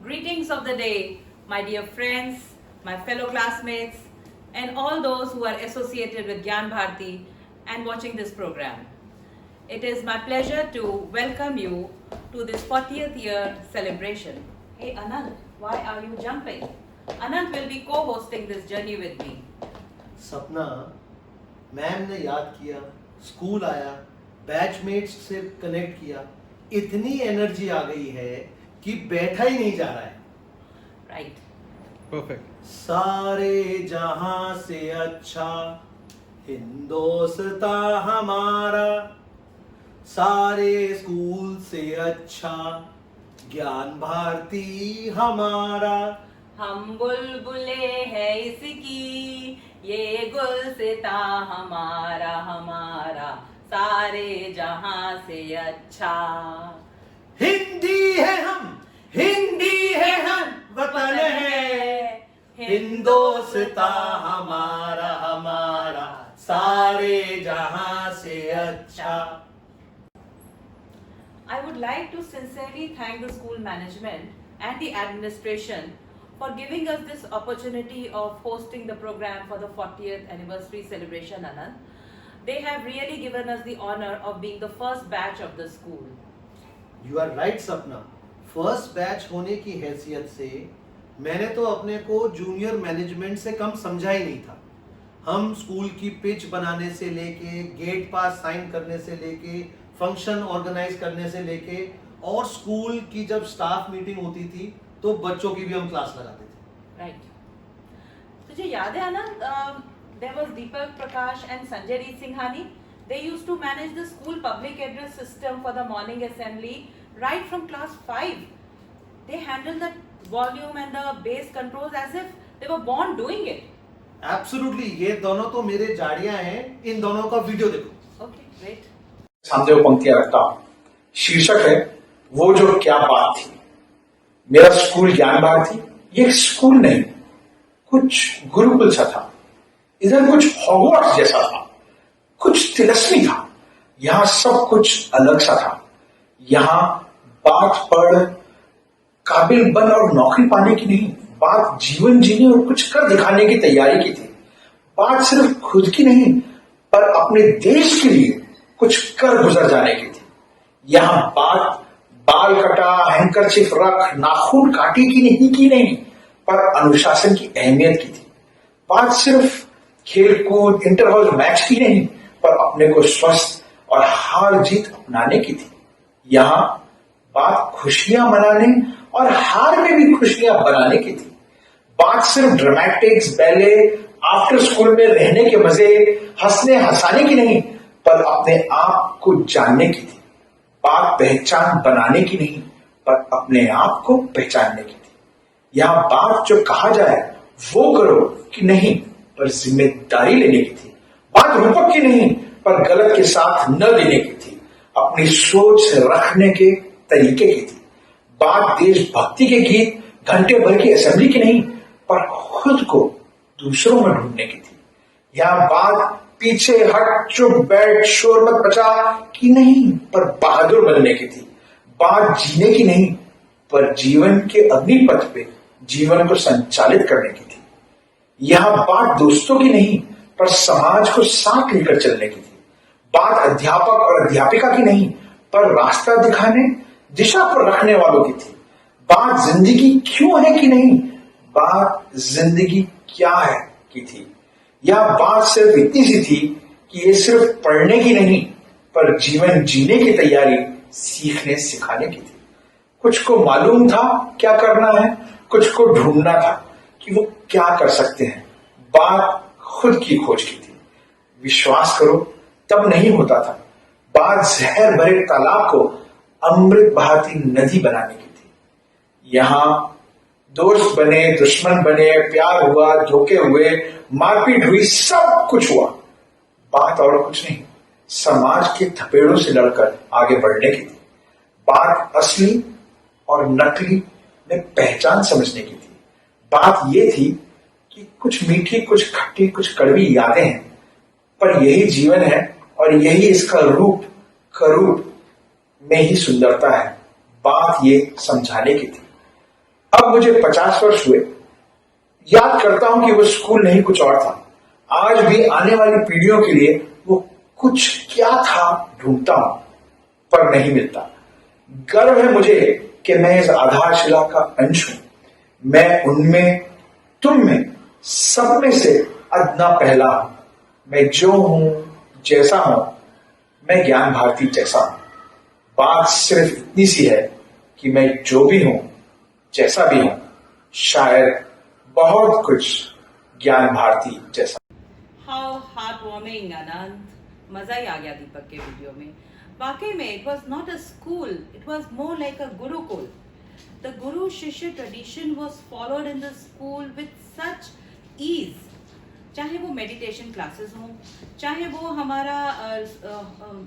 Greetings of the day, my dear friends, my fellow classmates, and all those who are associated with Gyan Bharati and watching this program. It is my pleasure to welcome you to this 40th year celebration. Hey Anant, why are you jumping? Anant will be co-hosting this journey with me. सपना, ma'am ने याद किया, school आया, batchmates से connect किया, इतनी energy आ गई है कि बैठा ही नहीं जा रहा है। Right. Perfect. सारे जहां से अच्छा हिंदोस्तां हमारा, सारे स्कूल से अच्छा ज्ञान भारती हमारा। हम बुलबुले हैं इसकी, ये गुलसिता हमारा हमारा, सारे जहां से अच्छा। हिंदी है हम, हिंदी है हम, वतन है हिंदोस्तां हमारा हमारा, सारे जहां से अच्छा। I would like to sincerely thank the school management and the administration for giving us this opportunity of hosting the program for the 40th anniversary celebration, Anand. They have really given us the honor of being the first batch of the school. You are right सपना, first batch होने की हैसियत से मैंने तो अपने को junior management से कम समझा ही नहीं था। हम स्कूल की पिच बनाने से लेके, गेट पास साइन करने से लेके, फंक्शन ऑर्गेनाइज करने से लेके, और स्कूल की जब स्टाफ मीटिंग होती थी तो बच्चों की भी हम क्लास लगाते थे। Right. तुझे याद है आनंद, there was Deepak Prakash and Sanjay Reet Singhani. They used to manage the school public address system for the morning assembly right from class 5. They handled the volume and the bass controls as if they were born doing it. Absolutely, ये दोनों तो मेरे जाड़ियां हैं, इन दोनों का video देखो। Okay, great. सामने वो पंक्तियां रखता हूं। शीर्षक है वो जो क्या बात थी। मेरा स्कूल ज्ञान भारती ये एक स्कूल नहीं, कुछ गुरुकुल सा था। इधर कुछ हॉगवर्ट्स जैसा था, कुछ तिलस्मी था। यहां सब कुछ अलग सा था। यहां बात पढ़, काबिल बन और नौकरी पाने की नहीं, बात जीवन जीने और कुछ कर दिखाने की तैयारी की थी। बात सिर्फ खुद की नहीं, पर अपने देश के लिए कुछ कर गुजर जाने की थी। यहां बात बाल कटा, हैंकरचिफ रख, नाखून काटे की नहीं, पर अनुशासन की अहमियत की थी। बात सिर्फ खेलकूद, इंटर हाउस मैच की नहीं, पर अपने को स्वस्थ और हार जीत अपनाने की थी। यहां बात खुशियां मनाने और हार में भी खुशियां बनाने की थी। बात सिर्फ ड्रामेटिक्स, बैले, आफ्टर स्कूल में रहने के मजे, हंसने हंसाने की नहीं, पर अपने आप को जानने की थी। बात पहचान बनाने की नहीं, पर अपने आप को पहचानने की थी। यहां बात जो कहा जाए वो करो कि नहीं, पर जिम्मेदारी लेने की थी। बात रूपक की नहीं, पर गलत के साथ न देने की थी। अपनी सोच रखने के तरीके की थी। बात देशभक्ति के गीत, घंटे भर की असेंबली की नहीं, पर खुद को दूसरों में ढूंढने की थी। यहां बात पीछे हट, चुप बैठ, शोर मत मचा की नहीं, पर बहादुर बनने की थी। बात जीने की नहीं, पर जीवन के अग्निपथ पे जीवन को संचालित करने की थी। यह बात दोस्तों की नहीं, पर समाज को साथ लेकर चलने की थी। बात अध्यापक और अध्यापिका की नहीं, पर रास्ता दिखाने, दिशा पर रखने वालों की थी। बात जिंदगी क्यों है की नहीं, बात जिंदगी क्या है की थी। यह बात सिर्फ इतनी सी थी कि ये सिर्फ पढ़ने की नहीं, पर जीवन जीने की तैयारी सीखने सिखाने की थी। कुछ को मालूम था क्या करना है, कुछ को ढूंढना था कि वो क्या कर सकते हैं। बात खुद की खोज की थी। विश्वास करो तब नहीं होता था। बात जहर भरे तालाब को अमृत बहाती नदी बनाने की थी। यहां दोस्त बने, दुश्मन बने, प्यार हुआ, धोखे हुए, मारपीट हुई, सब कुछ हुआ। बात और कुछ नहीं, समाज के थपेड़ों से लड़कर आगे बढ़ने की थी। बात असली और नकली में पहचान समझने की थी। बात यह थी कि कुछ मीठी, कुछ खट्टी, कुछ कड़वी यादें हैं, पर यही जीवन है और यही इसका रूप करूप में ही सुंदरता है। बात ये समझाने की थी। अब मुझे 50 वर्ष हुए, याद करता हूं कि वो स्कूल नहीं कुछ और था। आज भी आने वाली पीढ़ियों के लिए वो कुछ क्या था ढूंढता हूं, पर नहीं मिलता। गर्व है मुझे कि मैं इस आधारशिला का अंश हूं। मैं उनमें, तुम में, सब में से अदना पहला हूं। मैं जो हूं, जैसा हूं, मैं ज्ञान भारती जैसा हूं। बात सिर्फ इतनी सी है कि मैं जो भी हूं, जैसा भी हूं, शायद बहुत कुछ ज्ञान भारती जैसा। हाउ हार्ट वार्मिंग आनंद, मजा ही आ गया दीपक के वीडियो में। वाकई में it was not a school, it was more like a gurukul. The guru shishya tradition was followed in the school with such ease. चाहे वो मेडिटेशन क्लासेस हों, चाहे वो हमारा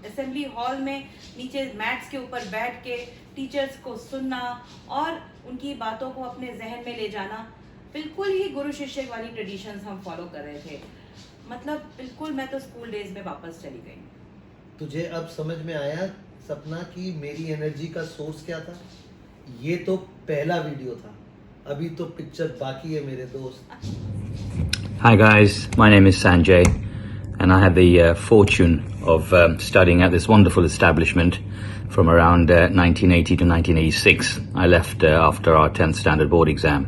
असेंबली हॉल में नीचे मैट्स के ऊपर बैठ के टीचर्स को सुनना और उनकी बातों को अपने जहन में ले जाना, बिल्कुल ही गुरु शिष्य वाली ट्रेडिशंस हम फॉलो कर रहे थे। मतलब बिल्कुल मैं तो स्कूल डेज में वापस चली गई। तुझे अब समझ में आया सपना कि मेरी एनर्जी का सोर्स क्या था? ये तो पहला वीडियो था, अभी तो पिक्चर बाकी है मेरे दोस्त। Hi guys, my name is Sanjay and I had the fortune of studying at this wonderful establishment from around 1980 to 1986. I left after our 10th standard board exam.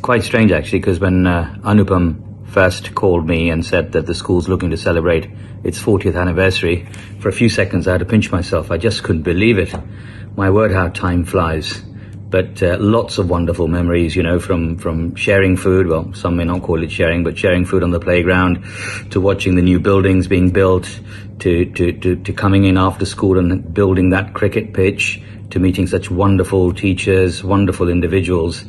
Quite strange actually, because when Anupam first called me and said that the school's looking to celebrate its 40th anniversary, for a few seconds I had to pinch myself. I just couldn't believe it. My word, how time flies. But lots of wonderful memories, you know, from sharing food. Well, some may not call it sharing, but sharing food on the playground, to watching the new buildings being built, to coming in after school and building that cricket pitch, to meeting such wonderful teachers, wonderful individuals,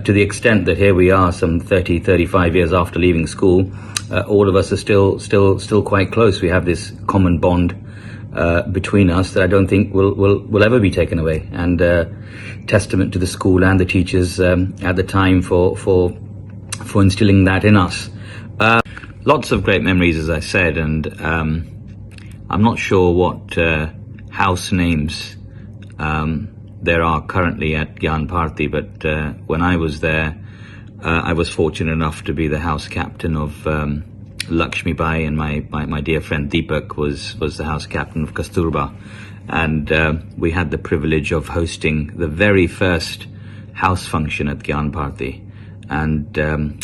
to the extent that here we are some 30, 35 years after leaving school, all of us are still quite close. We have this common bond between us that I don't think will ever be taken away. And testament to the school and the teachers at the time for instilling that in us. Lots of great memories, as I said, and I'm not sure what house names there are currently at Gyan Bharti, but when I was there, I was fortunate enough to be the house captain of Lakshmi Bai, and my dear friend Deepak was the house captain of Kasturba, and we had the privilege of hosting the very first house function at Gyan Bharti, and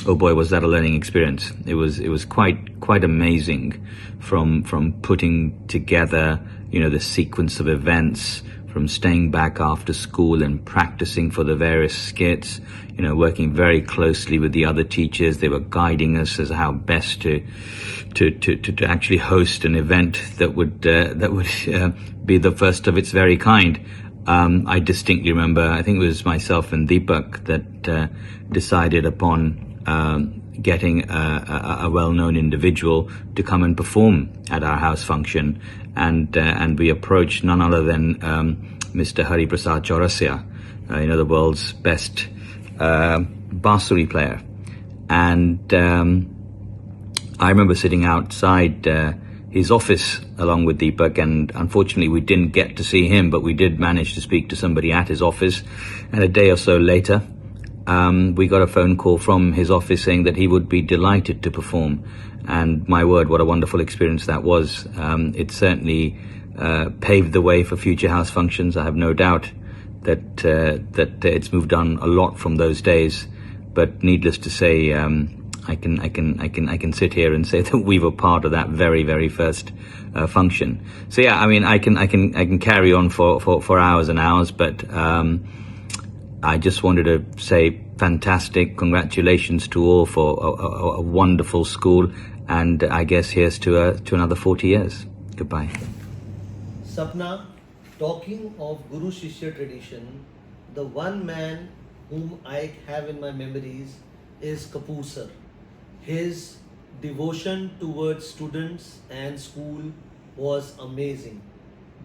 oh boy, was that a learning experience. It was quite amazing, from putting together, you know, the sequence of events, from staying back after school and practicing for the various skits, you know, working very closely with the other teachers. They were guiding us as how best to actually host an event that would be the first of its very kind. I distinctly remember, I think it was myself and Deepak that decided upon getting a well-known individual to come and perform at our house function, and we approached none other than Mr. Hari Prasad Chaurasia, you know, the world's best bansuri player. And I remember sitting outside his office along with Deepak, and unfortunately we didn't get to see him, but we did manage to speak to somebody at his office. And a day or so later, we got a phone call from his office saying that he would be delighted to perform. And my word, what a wonderful experience that was. It certainly paved the way for future house functions. I have no doubt that it's moved on a lot from those days. But needless to say, I can sit here and say that we were part of that very, very first function. So yeah, I mean, I can carry on for hours and hours, but I just wanted to say fantastic congratulations to all for a wonderful school, and I guess here's to another 40 years. Goodbye. Sapna, talking of Guru Shishya tradition, the one man whom I have in my memories is Kapoor sir. His devotion towards students and school was amazing.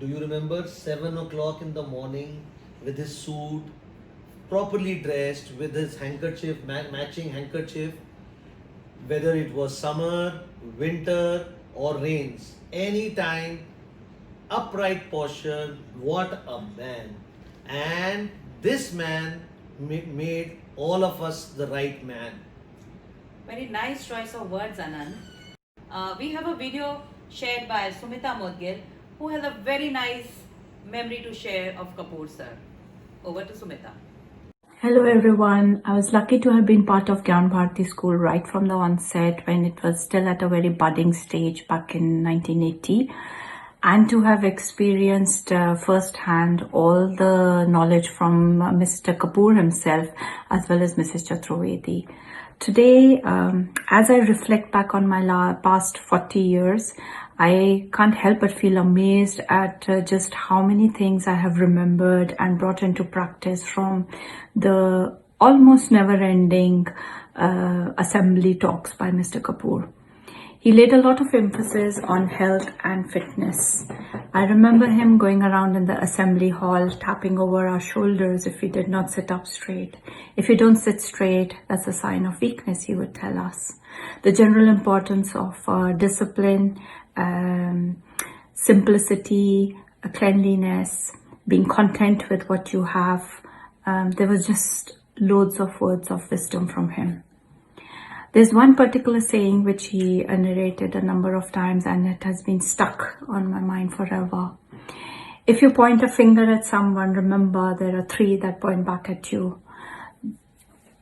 Do you remember 7 o'clock in the morning with his suit, properly dressed, with his handkerchief, matching handkerchief, whether it was summer, winter or rains, anytime, upright posture, what a man. And this man made all of us the right man. Very nice choice of words, Anand. We have a video shared by Sumita Modgil, who has a very nice memory to share of Kapoor sir. Over to Sumita. Hello everyone. I was lucky to have been part of Gyan Bharati School right from the onset when it was still at a very budding stage back in 1980, and to have experienced firsthand all the knowledge from Mr. Kapoor himself as well as Mrs. Chaturvedi. Today, as I reflect back on my past 40 years, I can't help but feel amazed at just how many things I have remembered and brought into practice from the almost never-ending assembly talks by Mr. Kapoor. He laid a lot of emphasis on health and fitness. I remember him going around in the assembly hall, tapping over our shoulders if we did not sit up straight. If you don't sit straight, that's a sign of weakness, he would tell us. The general importance of discipline, simplicity, cleanliness, being content with what you have. There was just loads of words of wisdom from him. There's one particular saying which he narrated a number of times, and it has been stuck on my mind forever. If you point a finger at someone, remember there are 3 that point back at you.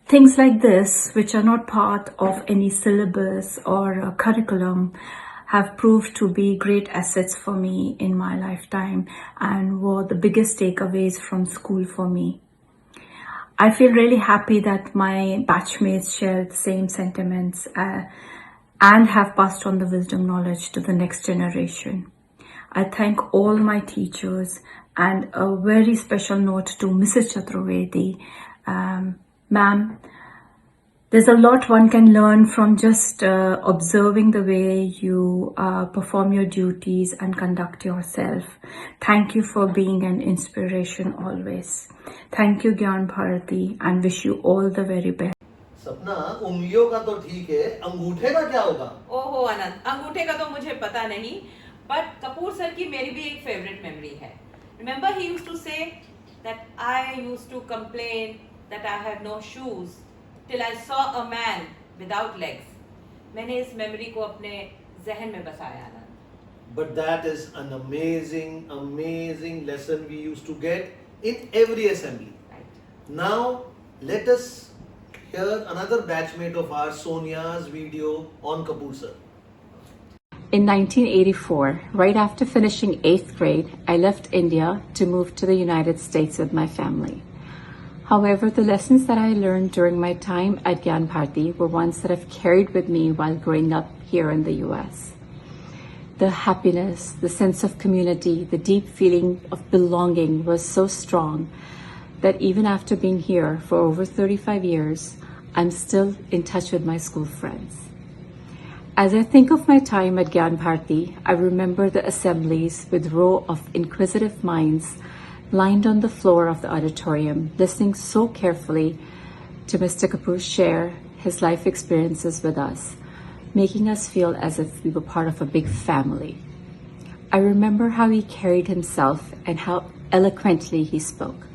Things like this, which are not part of any syllabus or a curriculum, have proved to be great assets for me in my lifetime and were the biggest takeaways from school for me. I feel really happy that my batchmates share the same sentiments and have passed on the wisdom knowledge to the next generation. I thank all my teachers, and a very special note to Mrs. Chaturvedi. Ma'am, there's a lot one can learn from just observing the way you perform your duties and conduct yourself. Thank you for being an inspiration always. Thank you, Gyan Bharati, and wish you all the very best. सपना, उंगलियों का तो ठीक है, अंगूठे का क्या होगा? ओहो आनंद, अंगूठे का तो मुझे पता नहीं, but कपूर सर की मेरी भी एक फेवरेट मेमोरी है. Remember he used to say that I used to complain that I have no shoes till I saw a man without legs. मैंने इस मेमोरी को अपने जहन में बसाया आनंद. But that is an amazing lesson we used to get in every assembly. Right. Now, let us hear another batchmate of ours, Sonia's video on Kapoor sir. In 1984, right after finishing 8th grade, I left India to move to the United States with my family. However, the lessons that I learned during my time at Gyan Bharati were ones that I've carried with me while growing up here in the US. The happiness, the sense of community, the deep feeling of belonging was so strong that even after being here for over 35 years, I'm still in touch with my school friends. As I think of my time at Gyan Bharati, I remember the assemblies with row of inquisitive minds lined on the floor of the auditorium, listening so carefully to Mr. Kapoor share his life experiences with us, making us feel as if we were part of a big family. I remember how he carried himself and how eloquently he spoke.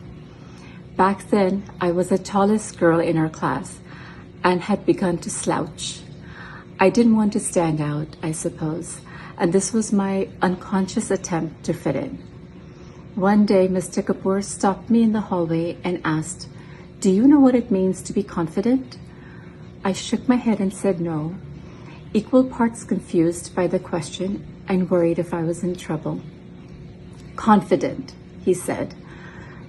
Back then, I was the tallest girl in our class and had begun to slouch. I didn't want to stand out, I suppose, and this was my unconscious attempt to fit in. One day, Mr. Kapoor stopped me in the hallway and asked, "Do you know what it means to be confident?" I shook my head and said no, equal parts confused by the question and worried if I was in trouble. "Confident," he said,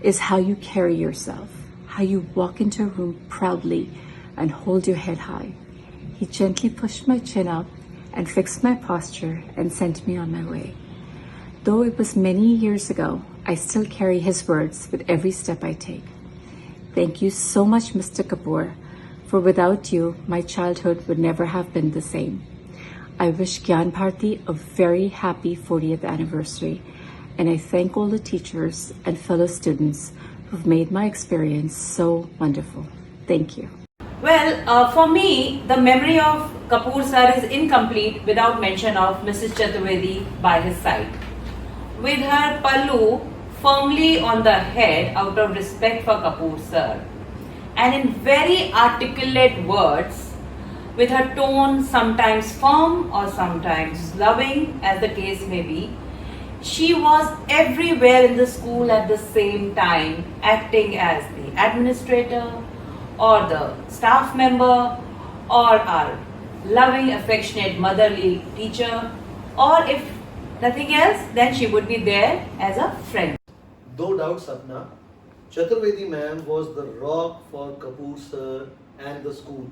"is how you carry yourself, how you walk into a room proudly and hold your head high." He gently pushed my chin up and fixed my posture and sent me on my way. Though it was many years ago, I still carry his words with every step I take. Thank you so much, Mr. Kapoor, for without you, my childhood would never have been the same. I wish Gyan Bharati a very happy 40th anniversary, and I thank all the teachers and fellow students who've made my experience so wonderful. Thank you. Well, for me, the memory of Kapoor sir is incomplete without mention of Mrs. Chaturvedi by his side. With her pallu firmly on the head out of respect for Kapoor sir, and in very articulate words, with her tone sometimes firm or sometimes loving, as the case may be. She was everywhere in the school at the same time, acting as the administrator or the staff member or our loving, affectionate, motherly teacher, or if nothing else, then she would be there as a friend. No doubt, Sapna, Chaturvedi ma'am was the rock for Kapoor sir and the school.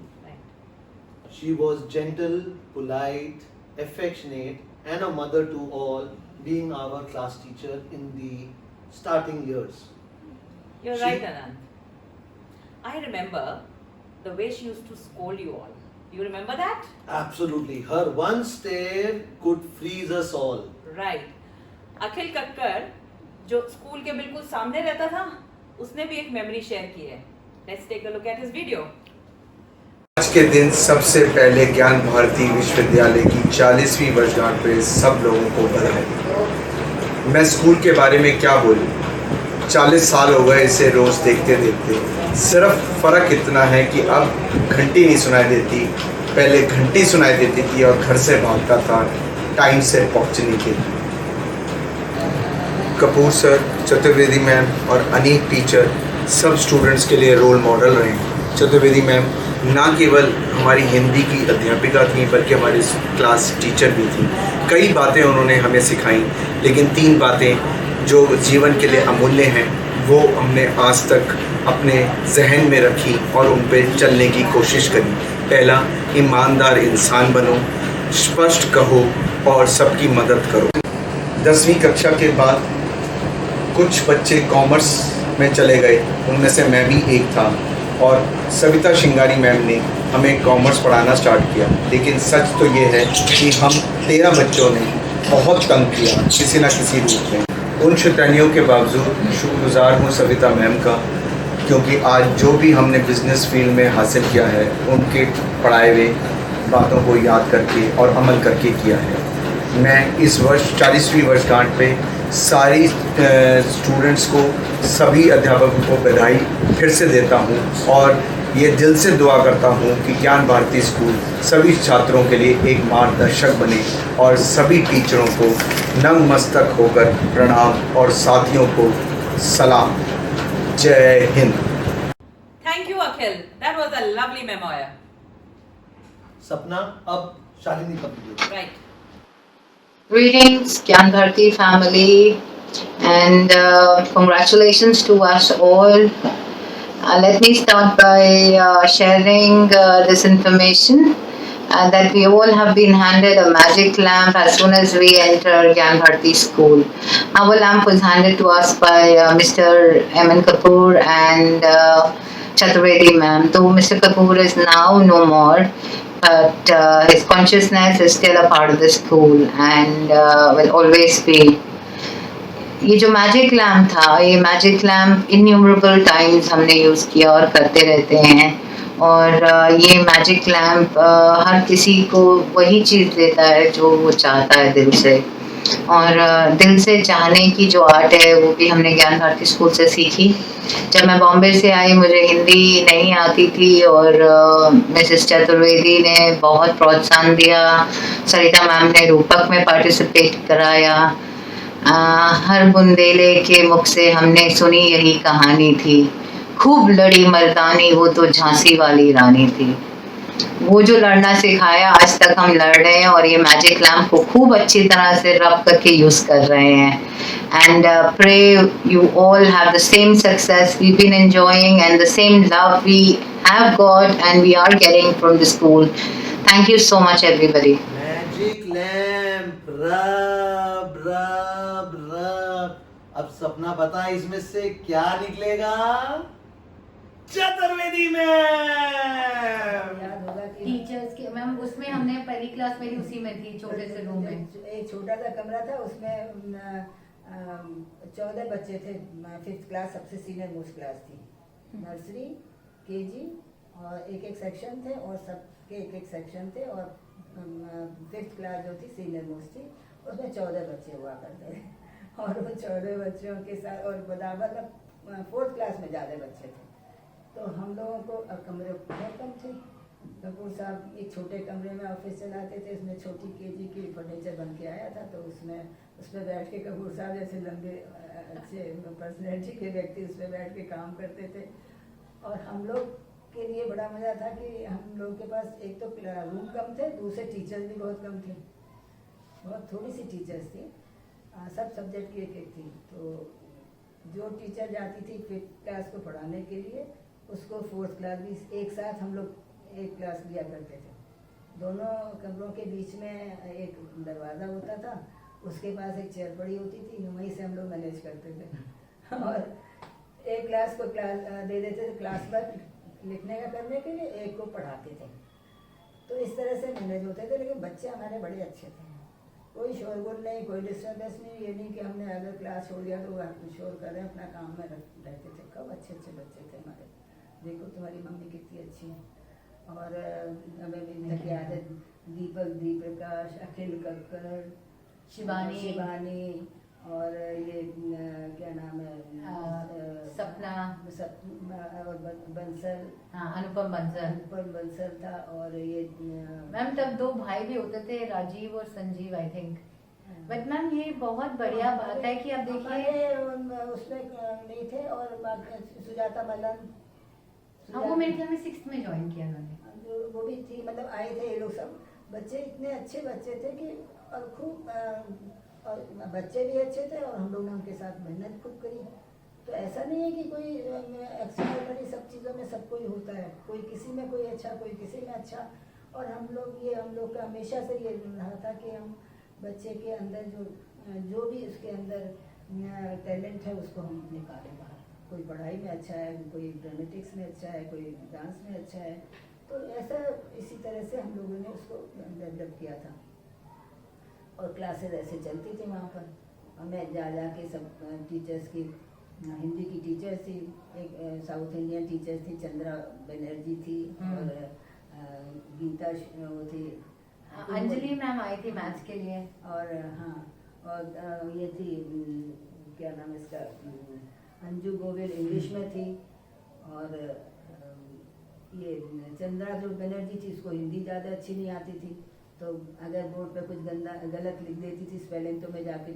She was gentle, polite, affectionate, and a mother to all, being our class teacher in the starting years. You're right, Anand. I remember the way she used to scold you all. You remember that? Absolutely. Her one stare could freeze us all. Right. अखिल कक्कर जो school के बिल्कुल सामने रहता था, उसने भी एक memory share की है. Let's take a look at his video. आज के दिन सबसे पहले ज्ञान भारती विश्वविद्यालय की 40वीं वर्षगांठ पे सब लोगों को बधाई। मैं स्कूल के बारे में क्या बोलूं, 40 साल हो गए इसे रोज देखते देखते। सिर्फ फर्क इतना है कि अब घंटी नहीं सुनाई देती, पहले घंटी सुनाई देती थी और घर से भागता था टाइम से पहुंचने के लिए। कपूर सर, चतुर्वेदी मैम और अनीक टीचर सब स्टूडेंट्स के लिए रोल मॉडल रहे। चतुर्वेदी मैम ना केवल हमारी हिंदी की अध्यापिका थी बल्कि हमारी क्लास टीचर भी थी। कई बातें उन्होंने हमें सिखाई, लेकिन 3 बातें जो जीवन के लिए अमूल्य हैं वो हमने आज तक अपने जहन में रखी और उन पर चलने की कोशिश करी। पहला, ईमानदार इंसान बनो, स्पष्ट कहो और सबकी मदद करो। 10वीं कक्षा के बाद कुछ बच्चे कॉमर्स में चले गए, उनमें से मैं भी एक था और सविता शिंगारी मैम ने हमें कॉमर्स पढ़ाना स्टार्ट किया। लेकिन सच तो ये है कि हम 13 बच्चों ने बहुत तंग किया किसी न किसी रूप में। उन शैतानियों के बावजूद शुक्रगुजार हूँ सविता मैम का, क्योंकि आज जो भी हमने बिज़नेस फील्ड में हासिल किया है उनके पढ़ाए हुए बातों को याद करके और अमल करके किया है। मैं इस वर्ष 40वीं वर्षगांठ पे सारी स्टूडेंट्स को, सभी अध्यापकों को बधाई फिर से देता हूँ और ये दिल से दुआ करता हूँ कि ज्ञान भारती स्कूल सभी छात्रों के लिए एक मार्गदर्शक बने और सभी टीचरों को नतमस्तक होकर प्रणाम और साथियों को सलाम। जय Hind. Thank you, Akhil. That was a lovely memoir. सपना, अब शालिनी का video. Right. Greetings, Gyan Bharti family, and congratulations to us all. Let me start by sharing this information that we all have been handed a magic lamp as soon as we enter Gyan Bharti school. Our lamp was handed to us by Mr. M.N. Kapoor and Chaturvedi ma'am. Though Mr. Kapoor is now no more, but his consciousness is still a part of the school and will always be. ये जो magic lamp था, ये magic lamp innumerable times हमने use किया और करते रहते हैं, और ये मैजिक लैम्प हर किसी को वही चीज़ देता है जो वो चाहता है दिल से, और दिल से चाहने की जो आर्ट है वो भी हमने ज्ञान भारती स्कूल से सीखी। जब मैं बॉम्बे से आई मुझे हिंदी नहीं आती थी और मिसेस चतुर्वेदी ने बहुत प्रोत्साहन दिया, सरिता मैम ने रूपक में पार्टिसिपेट कराया, हर बुंदेले के मुख से हमने सुनी यही कहानी थी, खूब लड़ी मर्दानी वो तो झांसी वाली रानी थी। वो जो लड़ना सिखाया आज तक हम लड़ रहे हैं और ये मैजिक लैम्प को खूब अच्छी तरह से रब करके यूज कर रहे हैं। And pray you all have the same success we been enjoying and the same love we have got and we are getting from the school. Thank you so much everybody. Magic lamp, rub rub रब। अब सपना बता इसमें से क्या निकलेगा? Chaturvedi ma'am. Teachers के ma'am, उसमें हमने पहली क्लास मेरी उसी में थी, छोटे से रूम में। एक छोटा सा कमरा था, उसमें 14 बच्चे थे। 5th क्लास सबसे सीनियर मोस्ट क्लास थी, नर्सरी केजी और एक सेक्शन थे और सबके एक सेक्शन थे, और 5th क्लास जो थी सीनियर मोस्ट थी, उसमें 14 बच्चे हुआ करते थे। और वो 14 बच्चों के साथ और बराबर 4th क्लास में ज़्यादा बच्चे थे, तो हम लोगों को कमरे बहुत कम थे। कपूर साहब एक छोटे कमरे में ऑफिस चलाते थे, उसमें छोटी केजी की फर्नीचर बन के आया था, तो उस पर बैठ के कपूर साहब जैसे लंबे अच्छे पर्सनैलिटी के व्यक्ति उस पर बैठ के काम करते थे। और हम लोग के लिए बड़ा मज़ा था कि हम लोग के पास एक तो रूम कम थे, दूसरे टीचर्स भी बहुत कम थे, बहुत थोड़ी सी टीचर्स थी, सब सब्जेक्ट की एक एक थी। तो जो टीचर जाती थी 5th क्लास को पढ़ाने के लिए, उसको 4th क्लास भी एक साथ हम लोग एक क्लास लिया करते थे। दोनों कमरों के बीच में एक दरवाज़ा होता था, उसके पास एक चेयर पड़ी होती थी, वहीं से हम लोग मैनेज करते थे। और एक क्लास को क्लास दे देते थे क्लास वर्क लिखने का करने के लिए, एक को पढ़ाते थे। तो इस तरह से मैनेज होते थे, लेकिन बच्चे हमारे बड़े अच्छे थे, कोई शोरगुल नहीं, कोई डिस्टर्बेंस नहीं। ये नहीं कि हमने अगर क्लास छोड़ दिया तो शोर कर रहे हैं, अपना काम में रहते थे। कब अच्छे अच्छे बच्चे थे हमारे, देखो तुम्हारी मम्मी कितनी अच्छी है। और हमें भी तक याद है दीपक, दीप्रकाश, अखिल कक्कड़, शिवानी और ये क्या नाम है, सपना और बंसल, हाँ अनुपम बंसल था। और ये मैम तब 2 भाई भी होते थे, राजीव और Sanjeev I think. But ma'am ये बहुत बढ़िया बात है कि अब देखिए उसमें नहीं थे। और सुजाता मलन, हाँ वो मेरे ख्याल में 6th में ज्वाइन किया उन्होंने, वो भी थी, मतलब आए थे ये लोग सब। बच्चे इतने अच्छे बच्चे थे कि और खूब और बच्चे भी अच्छे थे, और हम लोग ने उनके साथ मेहनत खूब करी। तो ऐसा नहीं है कि कोई एक्स्ट्राऑर्डिनरी सब चीज़ों में सब कोई होता है, कोई किसी में कोई अच्छा, कोई किसी में अच्छा। और हम लोग का हमेशा से ये रहा था कि हम बच्चे के अंदर जो भी उसके अंदर टैलेंट है उसको हम निकालें बाहर। कोई पढ़ाई में अच्छा है, कोई ड्रामेटिक्स में अच्छा है, कोई डांस में अच्छा है। तो ऐसा इसी तरह से हम लोगों ने उसको डेवलप किया था। और क्लासेस ऐसे चलती थी वहाँ पर, और मैं जा के सब टीचर्स की, हिंदी की टीचर्स थी, एक साउथ इंडियन टीचर्स थी, चंद्रा बनर्जी थी, और गीता वो थी, अंजलि मैम आई थी मैथ्स के लिए। और हाँ, और ये थी क्या नाम इसका, अंजू गोविल इंग्लिश में थी। और ये चंद्रा जो बनर्जी थी, उसको हिंदी ज़्यादा अच्छी नहीं आती थी, तो अगर बोर्ड पे कुछ गलत लिख देती थी स्पेलिंग, तो मैं जाके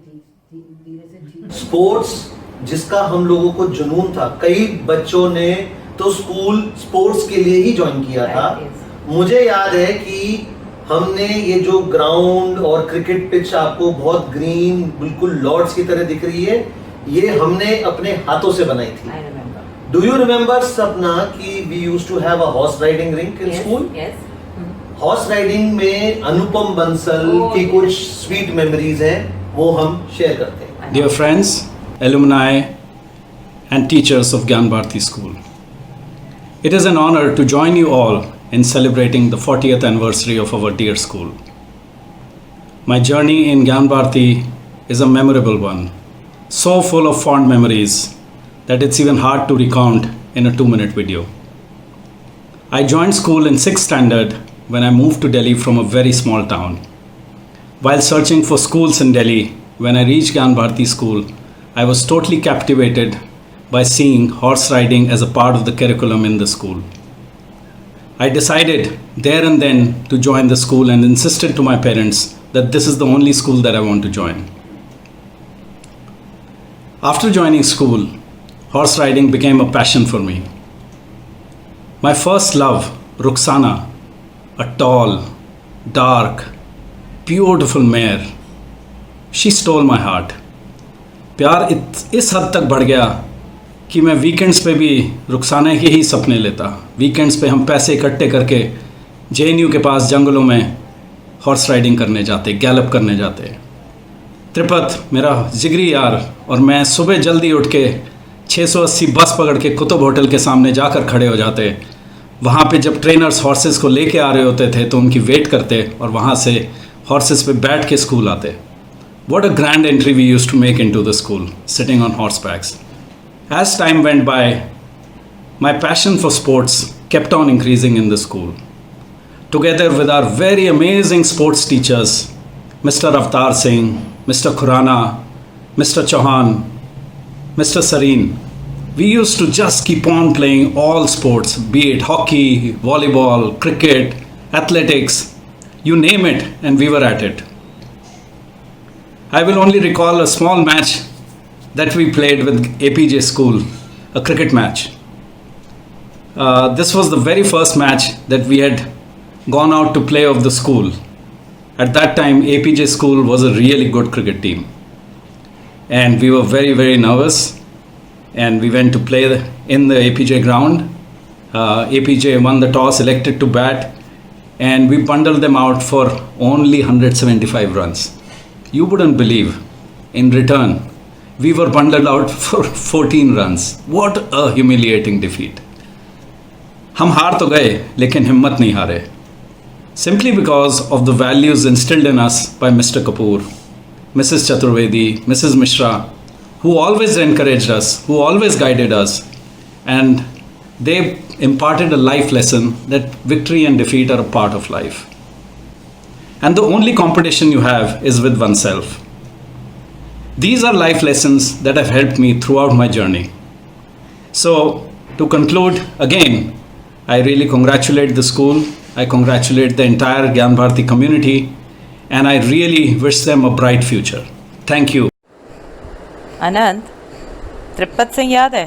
धीरे से ठीक। स्पोर्ट्स जिसका हम लोगों को जुनून था, कई बच्चों ने तो स्कूल स्पोर्ट्स के लिए ही ज्वाइन किया था। मुझे याद है कि हमने ये जो ग्राउंड और क्रिकेट पिच आपको बहुत ग्रीन बिल्कुल लॉर्ड्स की तरह दिख रही है, ये हमने अपने हाथों से बनाई थी। डू यू रिमेम्बर सपना कि we used to have a horse riding ring in school? Horse riding में अनुपम बंसल की कुछ स्वीट मेमोरीज हैं, वो हम शेयर करते हैं। Dear friends, alumni and teachers of Gyan Bharati School, it is an honor to join you all in celebrating the 40th anniversary of our dear school. My journey in Gyan Bharati is a memorable one, so full of fond memories that it's even hard to recount in a 2-minute video. I joined school in 6th standard when I moved to Delhi from a very small town. While searching for schools in Delhi, when I reached Gyan Bharati School, I was totally captivated by seeing horse riding as a part of the curriculum in the school. I decided there and then to join the school and insisted to my parents that this is the only school that I want to join. After joining school, horse riding became a passion for me. My first love, Rukhsana, a tall, dark, beautiful mare, she stole my heart. प्यार इस हद तक बढ़ गया कि मैं weekends पे भी रुखसाना के ही सपने लेता। वीकेंड्स पे हम पैसे इकट्ठे करके JNU के पास जंगलों में हॉर्स राइडिंग करने जाते, गैलप करने जाते। त्रिपत मेरा जिगरी यार और मैं सुबह जल्दी उठ के 680 बस पकड़ के कुतुब होटल के सामने जाकर खड़े हो जाते। वहाँ पे जब ट्रेनर्स हॉर्सेस को लेके आ रहे होते थे तो उनकी वेट करते और वहाँ से हॉर्सेस पे बैठ के स्कूल आते। What a grand entry we used to make into the school, sitting on horsebacks. As time went by, my passion for sports kept on increasing in the school. Together with our very amazing sports teachers, Mr. Avtar Singh, Mr. Khurana, Mr. Chauhan, Mr. Sareen, we used to just keep on playing all sports, be it hockey, volleyball, cricket, athletics, you name it, and we were at it. I will only recall a small match that we played with APJ school, a cricket match. This was the very first match that we had gone out to play of the school. At that time, APJ school was a really good cricket team. And we were very, very nervous. And we went to play in the APJ ground. APJ won the toss, elected to bat. And we bundled them out for only 175 runs. You wouldn't believe, in return, we were bundled out for 14 runs. What a humiliating defeat. हम हार तो गए, लेकिन हिम्मत नहीं हारे. Simply because of the values instilled in us by Mr. Kapoor, Mrs. Chaturvedi, Mrs. Mishra, who always encouraged us, who always guided us, and they imparted a life lesson that victory and defeat are a part of life. And the only competition you have is with oneself. These are life lessons that have helped me throughout my journey. So, to conclude, again, I really congratulate the school, I congratulate the entire Gyan Bharati community, and I really wish them a bright future. Thank you. अनंत, त्रिपत सिंह याद है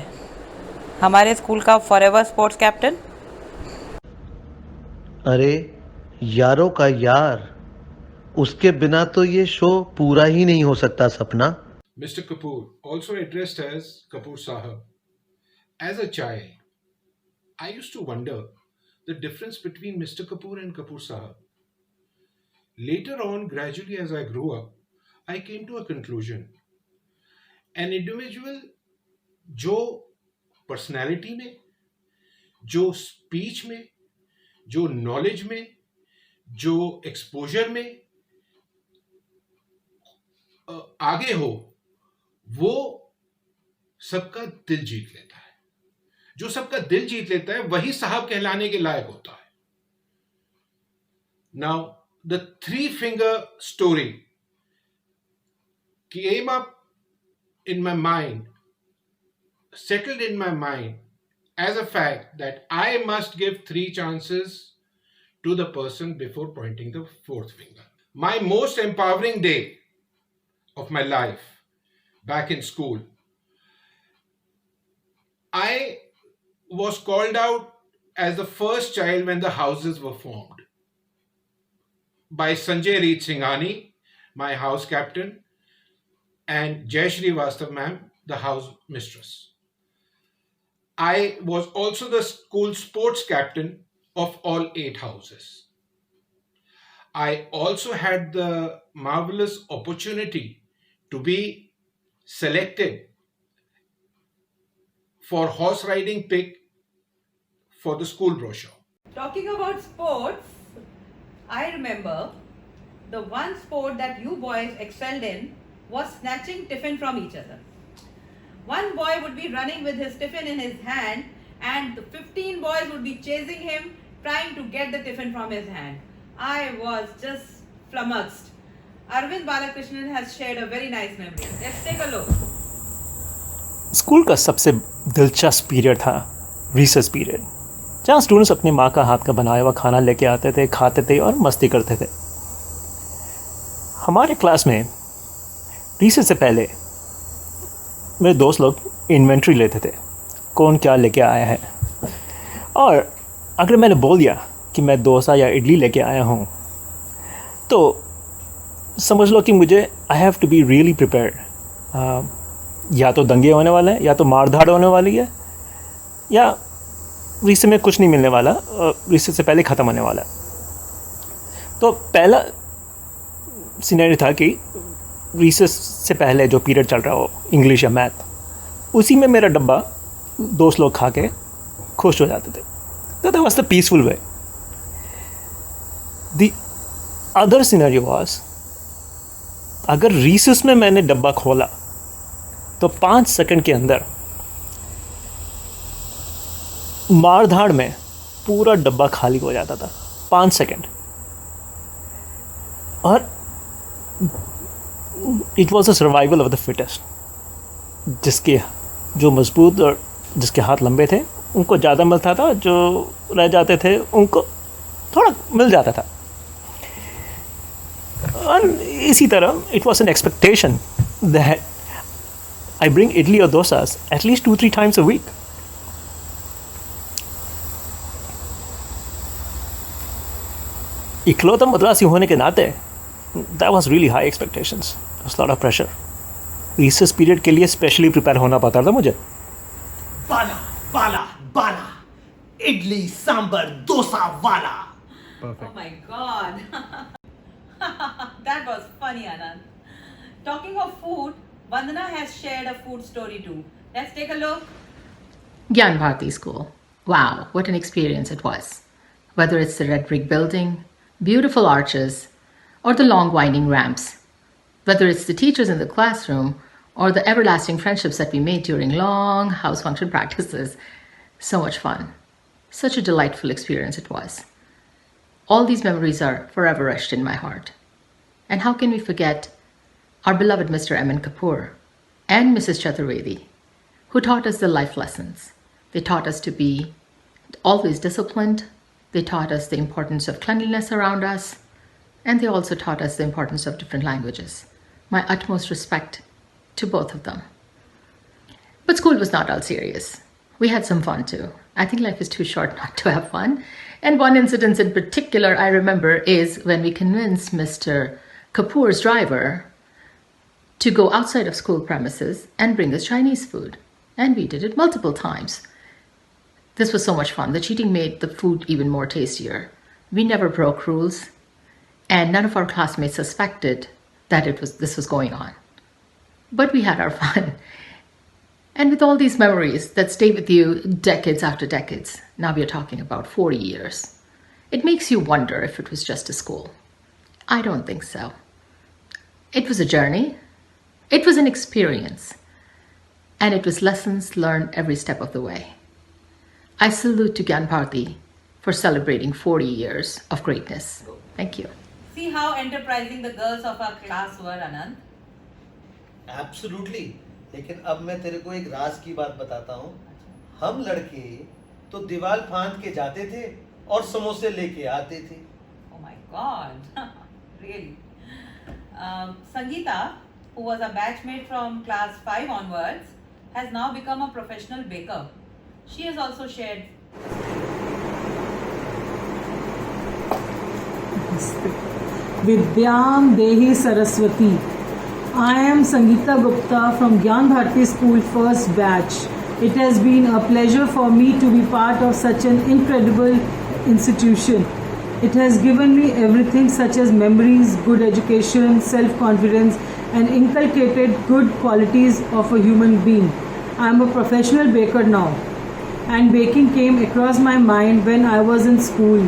हमारे school का forever sports captain? अरे यारों का यार, उसके बिना तो ये शो पूरा ही नहीं हो सकता सपना. Mr. Kapoor, also addressed as Kapoor Sahab. As a child, I used to wonder the difference between Mr. Kapoor and Kapoor Sahab. Later on, gradually as I grew up, I came to a conclusion. An individual जो personality में, जो speech में, जो knowledge में, जो exposure में आगे हो, वो सबका दिल जीत लेता है. जो सबका दिल जीत लेता है वही साहब कहलाने के लायक होता है. Now the three finger story came up in my mind, settled in my mind as a fact that I must give 3 chances to the person before pointing the 4th finger. My most empowering day of my life back in school, I was called out as the first child when the houses were formed by Sanjay Reet Singhani, my house captain, and Jai Srivastav ma'am, the house mistress. I was also the school sports captain of all 8 houses. I also had the marvelous opportunity to be selected for horse riding pick for the school brochure. Talking about sports, I remember the one sport that you boys excelled in was snatching tiffin from each other. One boy would be running with his tiffin in his hand and the 15 boys would be chasing him, trying to get the tiffin from his hand. I was just flummoxed. Arvind Balakrishnan has shared a very nice memory. Let's take a look. School का सबसे दिलचस्प period था recess period, जहाँ students अपनी माँ का हाथ का बनाया हुआ खाना लेके आते थे, खाते थे और मस्ती करते थे. हमारे क्लास में रिसेस से पहले मेरे दोस्त लोग इन्वेंट्री लेते थे, कौन क्या लेके आया है. और अगर मैंने बोल दिया कि मैं डोसा या इडली लेके आया हूँ, तो समझ लो कि मुझे I have to be really prepared. या तो दंगे होने वाले हैं, या तो मारधाड़ होने वाली है, या रिसेस में कुछ नहीं मिलने वाला, रिसेस से पहले ख़त्म होने वाला. तो पहला सिनेरियो था कि रिसेस से पहले जो पीरियड चल रहा हो, इंग्लिश या मैथ, उसी में मेरा डब्बा दोस्त लोग खा के खुश हो जाते थे. तो that was the peaceful way. The other scenario was, अगर रिसेस में मैंने डब्बा खोला तो 5 सेकंड के अंदर मारधाड़ में पूरा डब्बा खाली हो जाता था. 5 सेकंड. और it was a survival of the fittest. जिसके जो मजबूत और जिसके हाथ लंबे थे उनको ज़्यादा मिलता था, जो रह जाते थे उनको थोड़ा मिल जाता था। और इसी तरह it was an expectation that I bring idli और dosas at least 2-3 times a week. इकलौता मद्रासी होने के नाते that was really high expectations, lot of pressure. Recess period के लिए स्पेशली प्रिपेयर होना पड़ता था मुझे। बाला बाला बाला, इडली सांबर डोसा वाला। Oh my god. That was funny, Anand. Talking of food, Vandana has shared a food story too. Let's take a look. Gyan Bharati School. Wow, what an experience it was. Whether it's the red brick building, beautiful arches, or the long winding ramps. Whether it's the teachers in the classroom or the everlasting friendships that we made during long house function practices. So much fun. Such a delightful experience it was. All these memories are forever etched in my heart. And how can we forget our beloved Mr. M.N. Kapoor and Mrs. Chaturvedi, who taught us the life lessons. They taught us to be always disciplined. They taught us the importance of cleanliness around us. And they also taught us the importance of different languages. My utmost respect to both of them. But school was not all serious. We had some fun too. I think life is too short not to have fun. And one incident in particular I remember is when we convinced Mr. Kapoor's driver to go outside of school premises and bring us Chinese food. And we did it multiple times. This was so much fun. The cheating made the food even more tastier. We never broke rules, and none of our classmates suspected that this was going on. But we had our fun. And with all these memories that stay with you decades after decades, now we are talking about 40 years, it makes you wonder if it was just a school. I don't think so. It was a journey. It was an experience. And it was lessons learned every step of the way. I salute to Gyan Bharati for celebrating 40 years of greatness. Thank you. See how enterprising the girls of our class were, Anand. Absolutely. लेकिन अब मैं तेरे को एक राज की बात बताता हूँ। हम लड़के तो दीवार फांद के जाते थे और समोसे लेके आते थे। Oh my god. Really. Sangeeta, who was a batchmate from class 5 onwards, has now become a professional baker. She has also shared. Vidyam Dehi Saraswati. I am Sangeeta Gupta from Gyan Bharati School first batch. It has been a pleasure for me to be part of such an incredible institution. It has given me everything such as memories, good education, self-confidence, and inculcated good qualities of a human being. I am a professional baker now, and baking came across my mind when I was in school.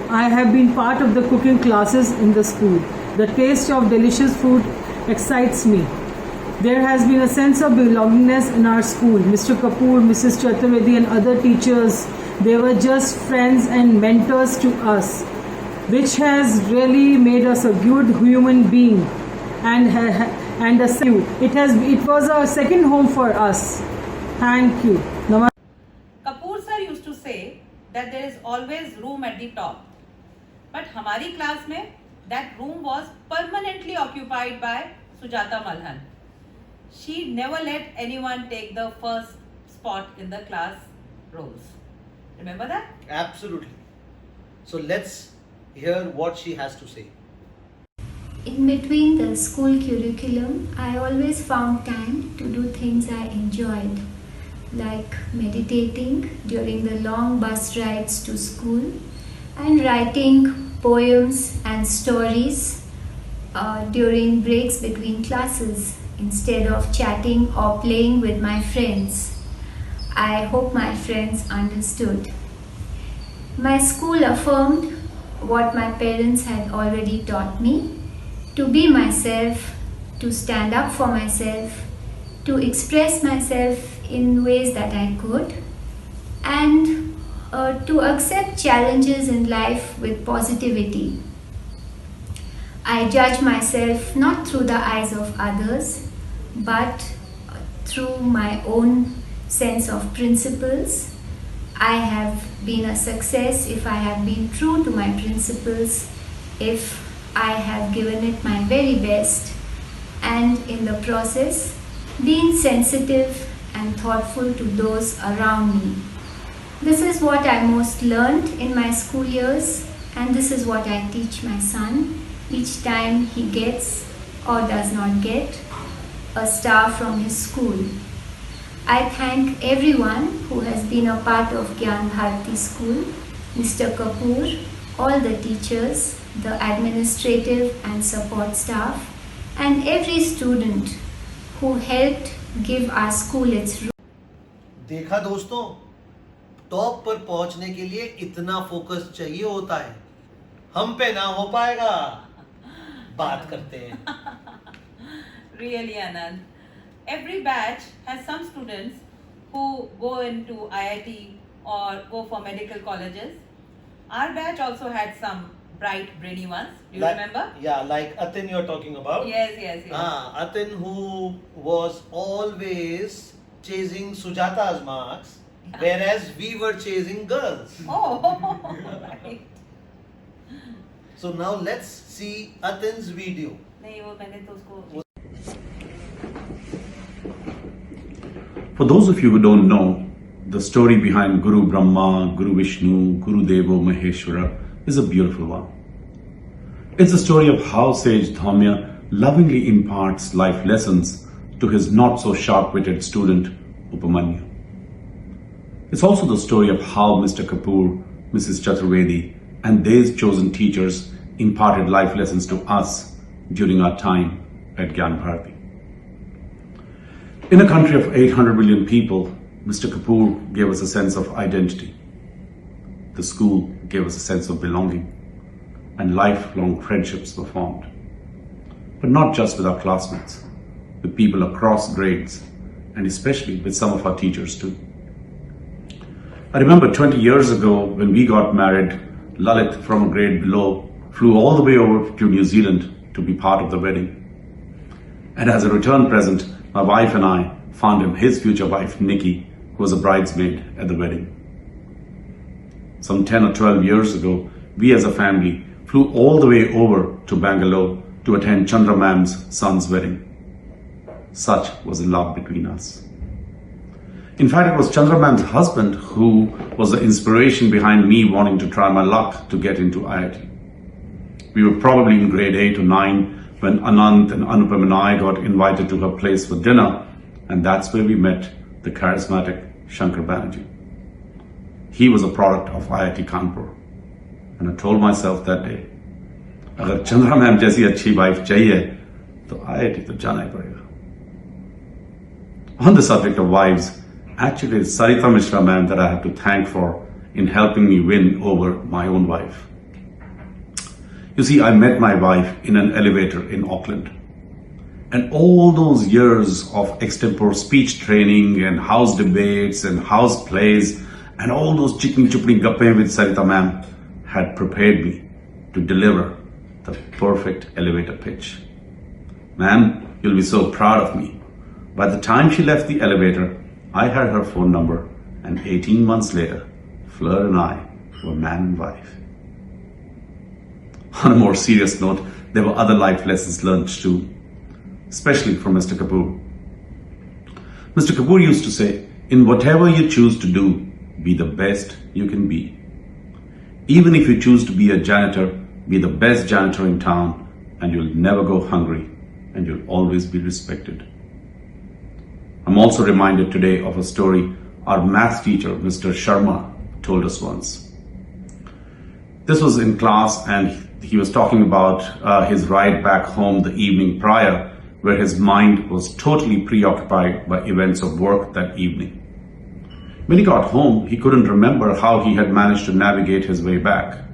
I have been part of the cooking classes in the school. The taste of delicious food excites me. There has been a sense of belongingness in our school. Mr. Kapoor, Mrs. Chaturvedi and other teachers, they were just friends and mentors to us, which has really made us a good human being and it was a second home for us. Thank you. Kapoor sir used to say that there is always room at the top. But हमारी class में that room was permanently occupied by Sujata Malhan. She never let anyone take the first spot in the class roles. Remember that? Absolutely. So let's hear what she has to say. In between the school curriculum, I always found time to do things I enjoyed, like meditating during the long bus rides to school and writing poems and stories during breaks between classes instead of chatting or playing with my friends. I hope my friends understood. My school affirmed what my parents had already taught me: to be myself, to stand up for myself, to express myself in ways that I could, and to accept challenges in life with positivity. I judge myself not through the eyes of others, but through my own sense of principles. I have been a success if I have been true to my principles, if I have given it my very best, and in the process been sensitive and thoughtful to those around me. This is what I most learned in my school years, and this is what I teach my son each time he gets or does not get a star from his school. I thank everyone who has been a part of Gyan Bharati School, Mr. Kapoor, all the teachers, the administrative and support staff, and every student who helped give our school its roots. देखा दोस्तों, top पर पहुंचने के लिए इतना focus चाहिए होता है, हम पे ना हो पाएगा, बात करते हैं. Really, Anand. Every batch has some students who go into IIT or go for medical colleges. Our batch also had some bright, brainy ones. Do you remember? Yeah, like Atin you're talking about. Yes. Atin, who was always chasing Sujata's marks, whereas we were chasing girls. Oh, right. So now let's see Atin's video. नहीं वो मैंने तो उसको. For those of you who don't know, the story behind Guru Brahma, Guru Vishnu, Guru Devo Maheshwara is a beautiful one. It's the story of how sage Dhaumya lovingly imparts life lessons to his not so sharp-witted student Upamanyu. It's also the story of how Mr. Kapoor, Mrs. Chaturvedi and their chosen teachers imparted life lessons to us during our time at Gyan Bharati. In a country of 800 million people, Mr. Kapoor gave us a sense of identity. The school gave us a sense of belonging, and lifelong friendships were formed. But not just with our classmates, with people across grades, and especially with some of our teachers too. I remember 20 years ago when we got married, Lalit from a grade below flew all the way over to New Zealand to be part of the wedding. And as a return present, my wife and I found him his future wife, Nikki, who was a bridesmaid at the wedding. Some 10 or 12 years ago, we as a family flew all the way over to Bangalore to attend Chandra Ma'am's son's wedding. Such was the love between us. In fact, it was Chandra Ma'am's husband who was the inspiration behind me wanting to try my luck to get into IIT. We were probably in grade 8 or 9 when Anand and Anupam and I got invited to her place for dinner, and that's where we met the charismatic Shankar Banerjee. He was a product of IIT Kanpur, and I told myself that day, अगर Chandra ma'am जैसी अच्छी wife चाहिए तो IIT तो जाना ही पड़ेगा. On the subject of wives, actually it's Sarita Mishra ma'am that I have to thank for in helping me win over my own wife. You see, I met my wife in an elevator in Auckland. And all those years of extempore speech training and house debates and house plays and all those chicken chupni gappe with Sarita ma'am had prepared me to deliver the perfect elevator pitch. Ma'am, you'll be so proud of me. By the time she left the elevator, I had her phone number, and 18 months later, Fleur and I were man and wife. On a more serious note, there were other life lessons learned too, especially from Mr. Kapoor. Mr. Kapoor used to say, in whatever you choose to do, be the best you can be. Even if you choose to be a janitor, be the best janitor in town, and you'll never go hungry, and you'll always be respected. I'm also reminded today of a story our maths teacher, Mr. Sharma, told us once. This was in class, and he was talking about his ride back home the evening prior, where his mind was totally preoccupied by events of work that evening. When he got home, he couldn't remember how he had managed to navigate his way back.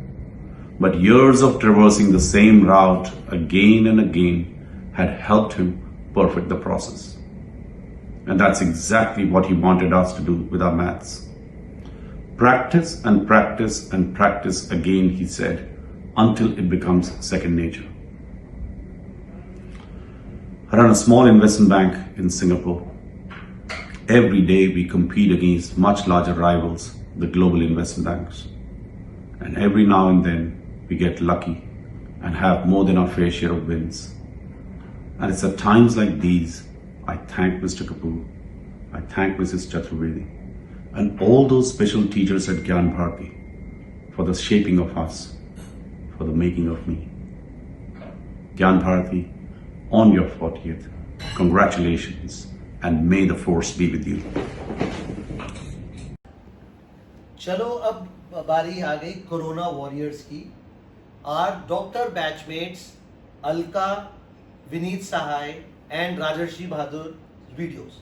But years of traversing the same route again and again had helped him perfect the process. And that's exactly what he wanted us to do with our maths. Practice and practice and practice again, he said, until it becomes second nature. I run a small investment bank in Singapore. every day we compete against much larger rivals, the global investment banks. And every now and then we get lucky and have more than our fair share of wins. And it's at times like these I thank Mr. Kapoor, I thank Mrs. Chaturvedi, and all those special teachers at Gyan Bharati for the shaping of us, for the making of me. Gyan Bharati, on your 40th, congratulations, and may the force be with you. चलो अब बारी आ गई corona warriors की. Our doctor batchmates Alka, Vineet Sahay and Rajarshi Bahadur videos.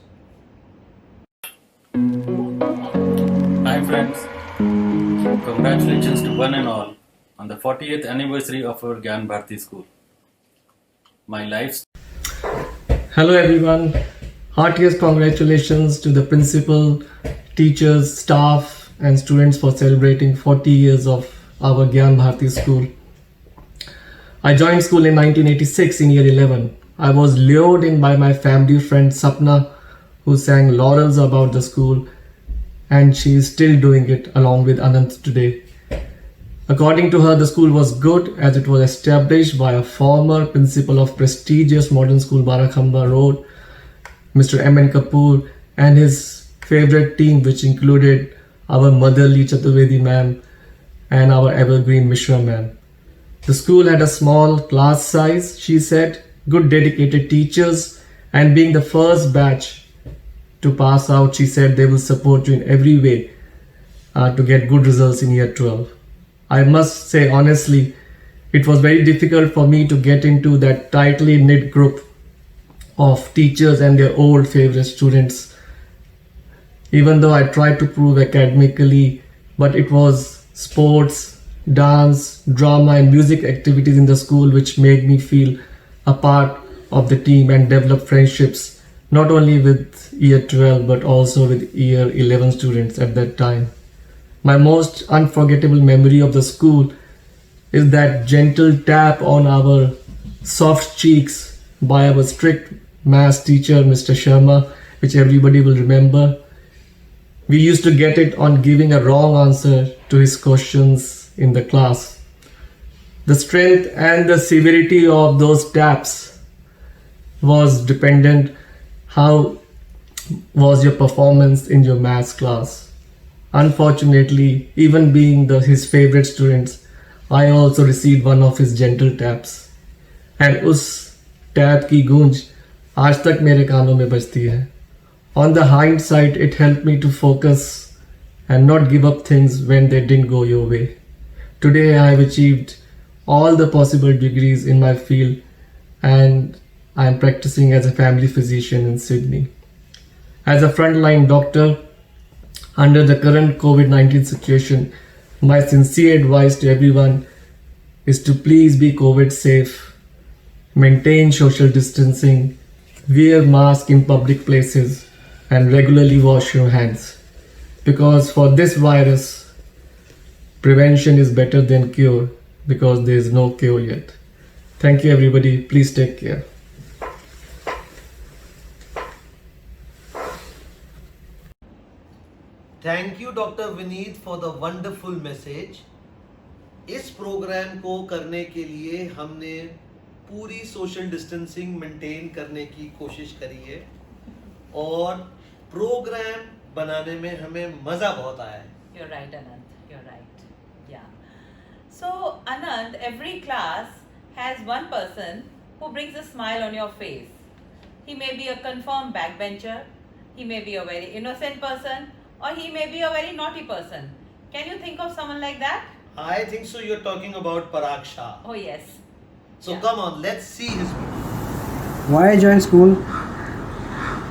Hi friends, congratulations to one and all on the 40th anniversary of our Gyan Bharati school. My life. Hello everyone, heartiest congratulations to the principal, teachers, staff and students for celebrating 40 years of our Gyan Bharati school. I joined school in 1986 in year 11. I was lured in by my family friend Sapna, who sang laurels about the school, and she is still doing it along with Anant today. According to her, the school was good as it was established by a former principal of prestigious modern school Barakhamba Road, Mr. M.N. Kapoor, and his favorite team, which included our motherly Chaturvedi ma'am and our evergreen Mishra ma'am. The school had a small class size, she said, good dedicated teachers, and being the first batch to pass out, she said they will support you in every way to get good results in year 12. I must say honestly, it was very difficult for me to get into that tightly knit group of teachers and their old favorite students. Even though I tried to prove academically, but it was sports, dance, drama and music activities in the school which made me feel a part of the team and develop friendships not only with year 12 but also with year 11 students at that time. My most unforgettable memory of the school is that gentle tap on our soft cheeks by our strict maths teacher Mr. Sharma, which everybody will remember. We used to get it on giving a wrong answer to his questions in the class. The strength and the severity of those taps was dependent how was your performance in your maths class. Unfortunately, even being his favorite students, I also received one of his gentle taps. And उस tap की गूंज आज तक मेरे कानों में बजती है. On the hindsight, it helped me to focus and not give up things when they didn't go your way. Today I have achieved all the possible degrees in my field and I am practicing as a family physician in Sydney. As a frontline doctor, under the current COVID-19 situation, my sincere advice to everyone is to please be COVID safe, maintain social distancing, wear mask in public places and regularly wash your hands. Because for this virus, prevention is better than cure because there is no cure yet. Thank you everybody, please take care. Thank you doctor Vineet for the wonderful message. इस programme को करने के लिए हमने पूरी social distancing maintain करने की कोशिश करी है और प्रोग्राम बनाने में हमें मज़ा बहुत आया है. You're right, Anand. You're right. Yeah. So, Anand, every class has one person who brings a smile on your face. He may be a confirmed backbencher, he may be a very innocent person, or he may be a very naughty person. Can you think of someone like that? I think so. You're talking about Parag Shah. Oh yes. So come on, let's see his video. Why I joined school?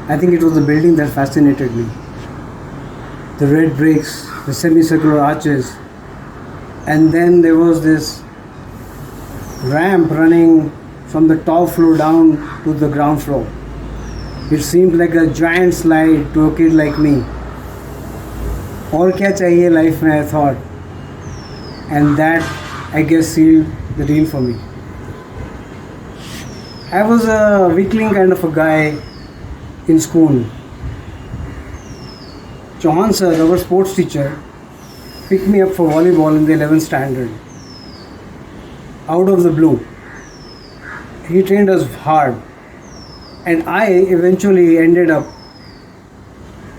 I think it was the building that fascinated me. The red bricks, the semicircular arches, and then there was this ramp running from the top floor down to the ground floor. It seemed like a giant slide to a kid like me. और क्या चाहिए life में, I thought, and that I guess sealed the deal for me. I was a weakling kind of a guy in school. Chauhan sir, our sports teacher, picked me up for volleyball in the 11th standard. Out of the blue. He trained us hard, and I eventually ended up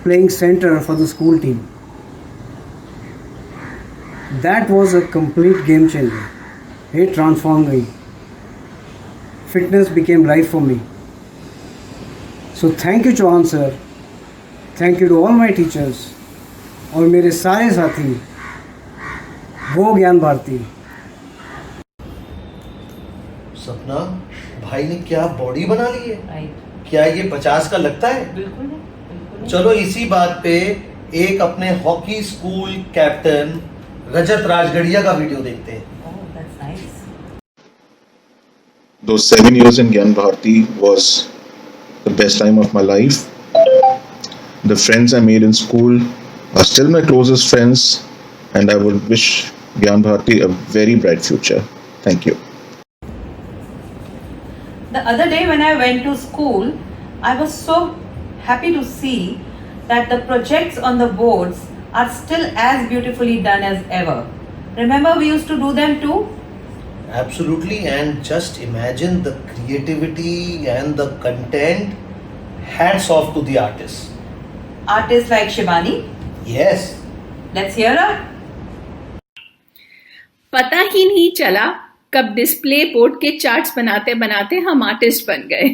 playing center for the school team. That was a complete game changer. It transformed me. Fitness became life for me. So thank you Chauhan sir. Thank you to all my teachers और मेरे सारे साथी वो ज्ञान भारती. सपना भाई ने क्या बॉडी बना ली है. क्या ये 50 का लगता है? बिल्कुल. चलो इसी बात पे एक अपने हॉकी स्कूल कैप्टन रजत राजगढ़िया का वीडियो देखते हैं. Those 7 years in Gyan Bharati was the best time of my life. The friends I made in school are still my closest friends, and I would wish Gyan Bharati a very bright future. Thank you. The other day when I went to school, I was so happy to see that the projects on the boards are still as beautifully done as ever. Remember we used to do them too? Absolutely, and just imagine the creativity and the content. Hats off to the artists. Artists like Shivani? Yes. Let's hear her. पता ही नहीं चला कब display board के charts बनाते बनाते हम artist बन गए.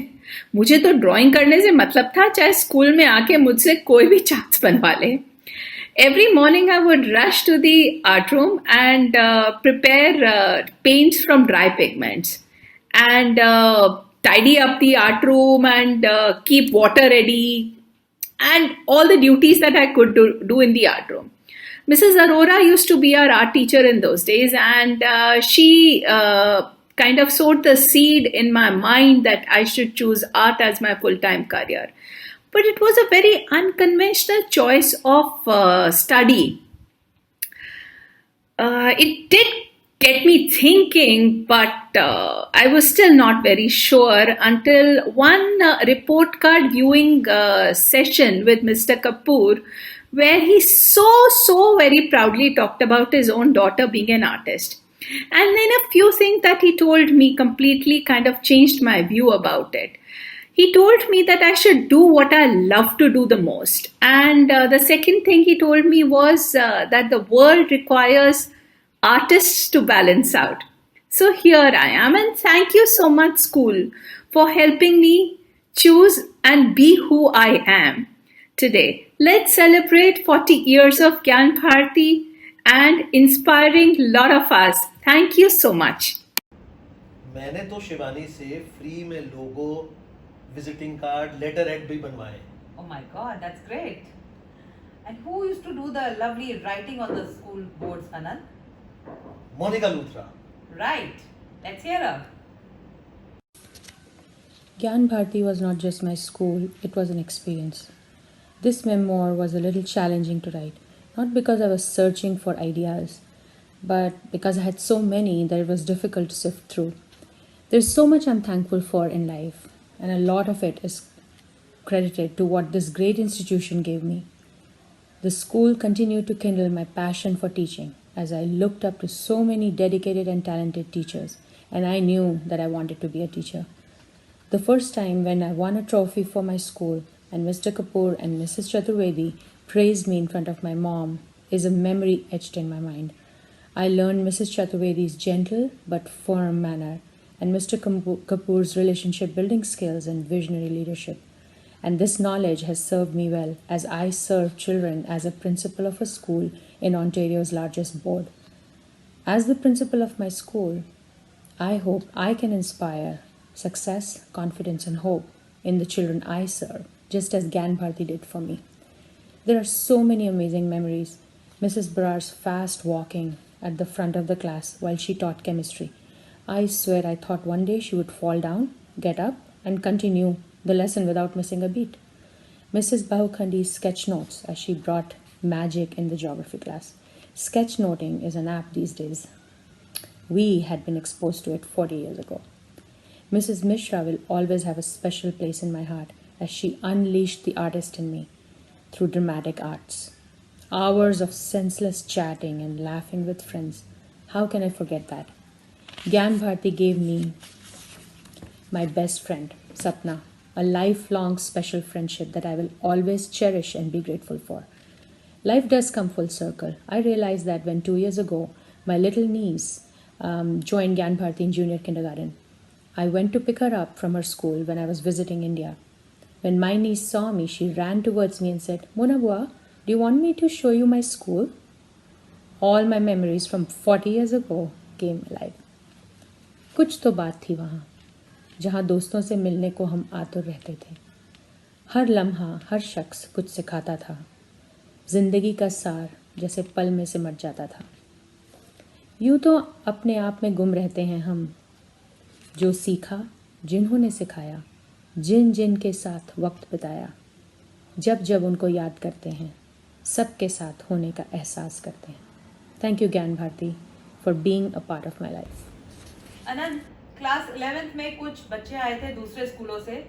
मुझे तो ड्राइंग करने से मतलब था चाहे स्कूल में आके मुझसे कोई भी चार्ट्स बनवा ले. Every morning I would rush to the art room and prepare paints from dry pigments and tidy up the art room and keep water ready and all the duties that I could do in the art room. Mrs. Arora used to be our art teacher in those days, and she kind of sowed the seed in my mind that I should choose art as my full-time career. But it was a very unconventional choice of study. It did get me thinking, but I was still not very sure until one report card viewing session with Mr. Kapoor, where he so very proudly talked about his own daughter being an artist. And then a few things that he told me completely kind of changed my view about it. He told me that I should do what I love to do the most. And the second thing he told me was that the world requires artists to balance out. So here I am, and thank you so much, school, for helping me choose and be who I am today. Let's celebrate 40 years of Gyan Bharati and inspiring a lot of us. Thank you so much. मैंने तो शिवानी से free में लोगो, visiting card, letter head भी बनवाए. Oh my God, that's great. And who used to do the lovely writing on the school boards, Anand? Monica Luthra. Right. Let's hear her. Gyan Bharati was not just my school, it was an experience. This memoir was a little challenging to write, not because I was searching for ideas, but because I had so many that it was difficult to sift through. There's so much I'm thankful for in life, and a lot of it is credited to what this great institution gave me. The school continued to kindle my passion for teaching as I looked up to so many dedicated and talented teachers, and I knew that I wanted to be a teacher. The first time when I won a trophy for my school and Mr. Kapoor and Mrs. Chaturvedi praised me in front of my mom is a memory etched in my mind. I learned Mrs. Chaturvedi's gentle but firm manner and Mr. Kapoor's relationship building skills and visionary leadership. And this knowledge has served me well as I serve children as a principal of a school in Ontario's largest board. As the principal of my school, I hope I can inspire success, confidence, and hope in the children I serve, just as Gyan Bharati did for me. There are so many amazing memories. Mrs. Barar's fast walking at the front of the class while she taught chemistry. I swear I thought one day she would fall down, get up, and continue the lesson without missing a beat. Mrs. Bahukhandi's sketch notes as she brought magic in the geography class. Sketchnoting is an app these days. We had been exposed to it 40 years ago. Mrs. Mishra will always have a special place in my heart as she unleashed the artist in me through dramatic arts. Hours of senseless chatting and laughing with friends. How can I forget that? Gyan Bharti gave me my best friend, Sapna, a lifelong special friendship that I will always cherish and be grateful for. Life does come full circle. I realized that when 2 years ago, my little niece joined Gyan Bharti in junior kindergarten. I went to pick her up from her school when I was visiting India. When my niece saw me, she ran towards me and said, Mona Bua, do you want me to show you my school? All my memories from 40 years ago came alive. कुछ तो बात थी वहाँ, जहाँ दोस्तों से मिलने को हम आतुर रहते थे. हर लम्हा, हर शख्स कुछ सिखाता था. जिंदगी का सार जैसे पल में सिमट जाता था. यूँ तो अपने आप में गुम रहते हैं हम. जो सीखा, जिन्होंने सिखाया, जिन जिन के साथ वक्त बिताया, जब जब उनको याद करते हैं, सबके साथ होने का एहसास करते हैं. Thank you Gyan Bharati for being a part of my life. Anant, class 11th में कुछ बच्चे आए थे दूसरे स्कूलों से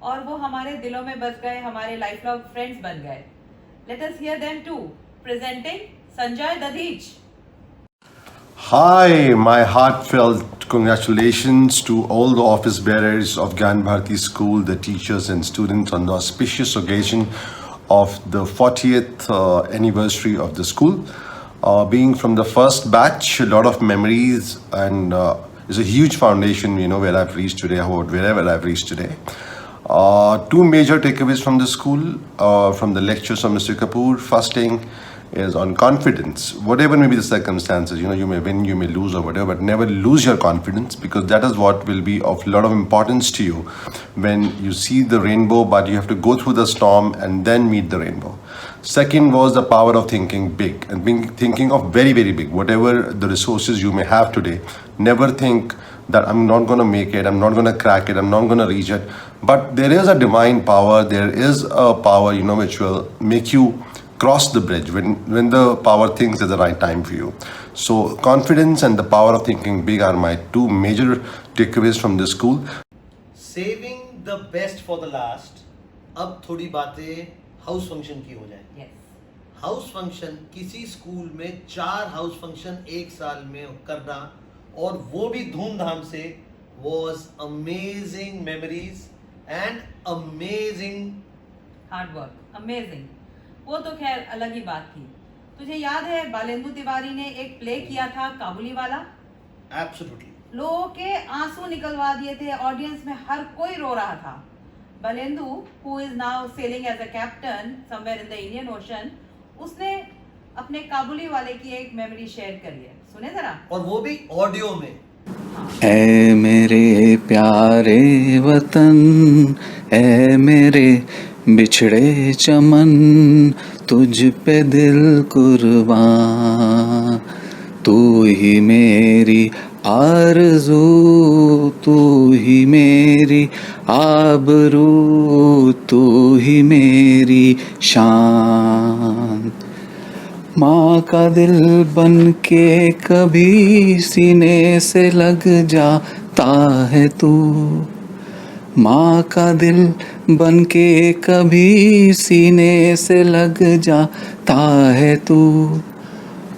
और वो हमारे दिलों में बस गए, हमारे लाइफ लॉन्ग फ्रेंड्स बन गए. Let us hear them too. Presenting Sanjay Dadhich. Hi, my heartfelt congratulations to all the office bearers of Gyan Bharti School, the teachers and students on the auspicious occasion of the 40th anniversary of the school. Being from the first batch, a lot of memories, and it's a huge foundation, where I've reached today, wherever I've reached today. Two major takeaways from the school, from the lectures of Mr. Kapoor. First thing is on confidence. Whatever may be the circumstances, you may win, you may lose or whatever, but never lose your confidence, because that is what will be of a lot of importance to you when you see the rainbow, but you have to go through the storm and then meet the rainbow. Second was the power of thinking big and thinking of very, very big. Whatever the resources you may have today, never think that I'm not going to make it, I'm not going to crack it, I'm not going to reach it. But there is a divine power, there is a power, which will make you cross the bridge when the power thinks is the right time for you. So confidence and the power of thinking big are my two major takeaways from this school. Saving the best for the last. अब थोड़ी बातें house function की हो जाए. House function, किसी school में 4 house function एक साल में करना और वो भी धूमधाम से, was amazing memories and amazing hard work. Amazing. वो तो खैर अलग ही बात थी. तुझे याद है बालेंदु तिवारी ने एक प्ले किया था, काबुली वाला? Absolutely. लोगों के आंसू निकलवा दिए थे. ऑडियंस में हर कोई रो रहा था. Balendu, who is now sailing as a captain somewhere in the Indian Ocean, उसने अपने काबुली वाले की एक मेमोरी शेयर करी है. सुने जरा. और वो भी ऑडियो में. ऐ मेरे प्यारे वतन, ऐ मेरे बिछड़े चमन, तुझ पे दिल कुर्बान. तू ही मेरी आरज़ू, तू ही मेरी आबरू, तू ही मेरी शान. माँ का दिल बन के कभी सीने से लग जाता है तू. माँ का दिल बन के कभी सीने से लग जाता है तू.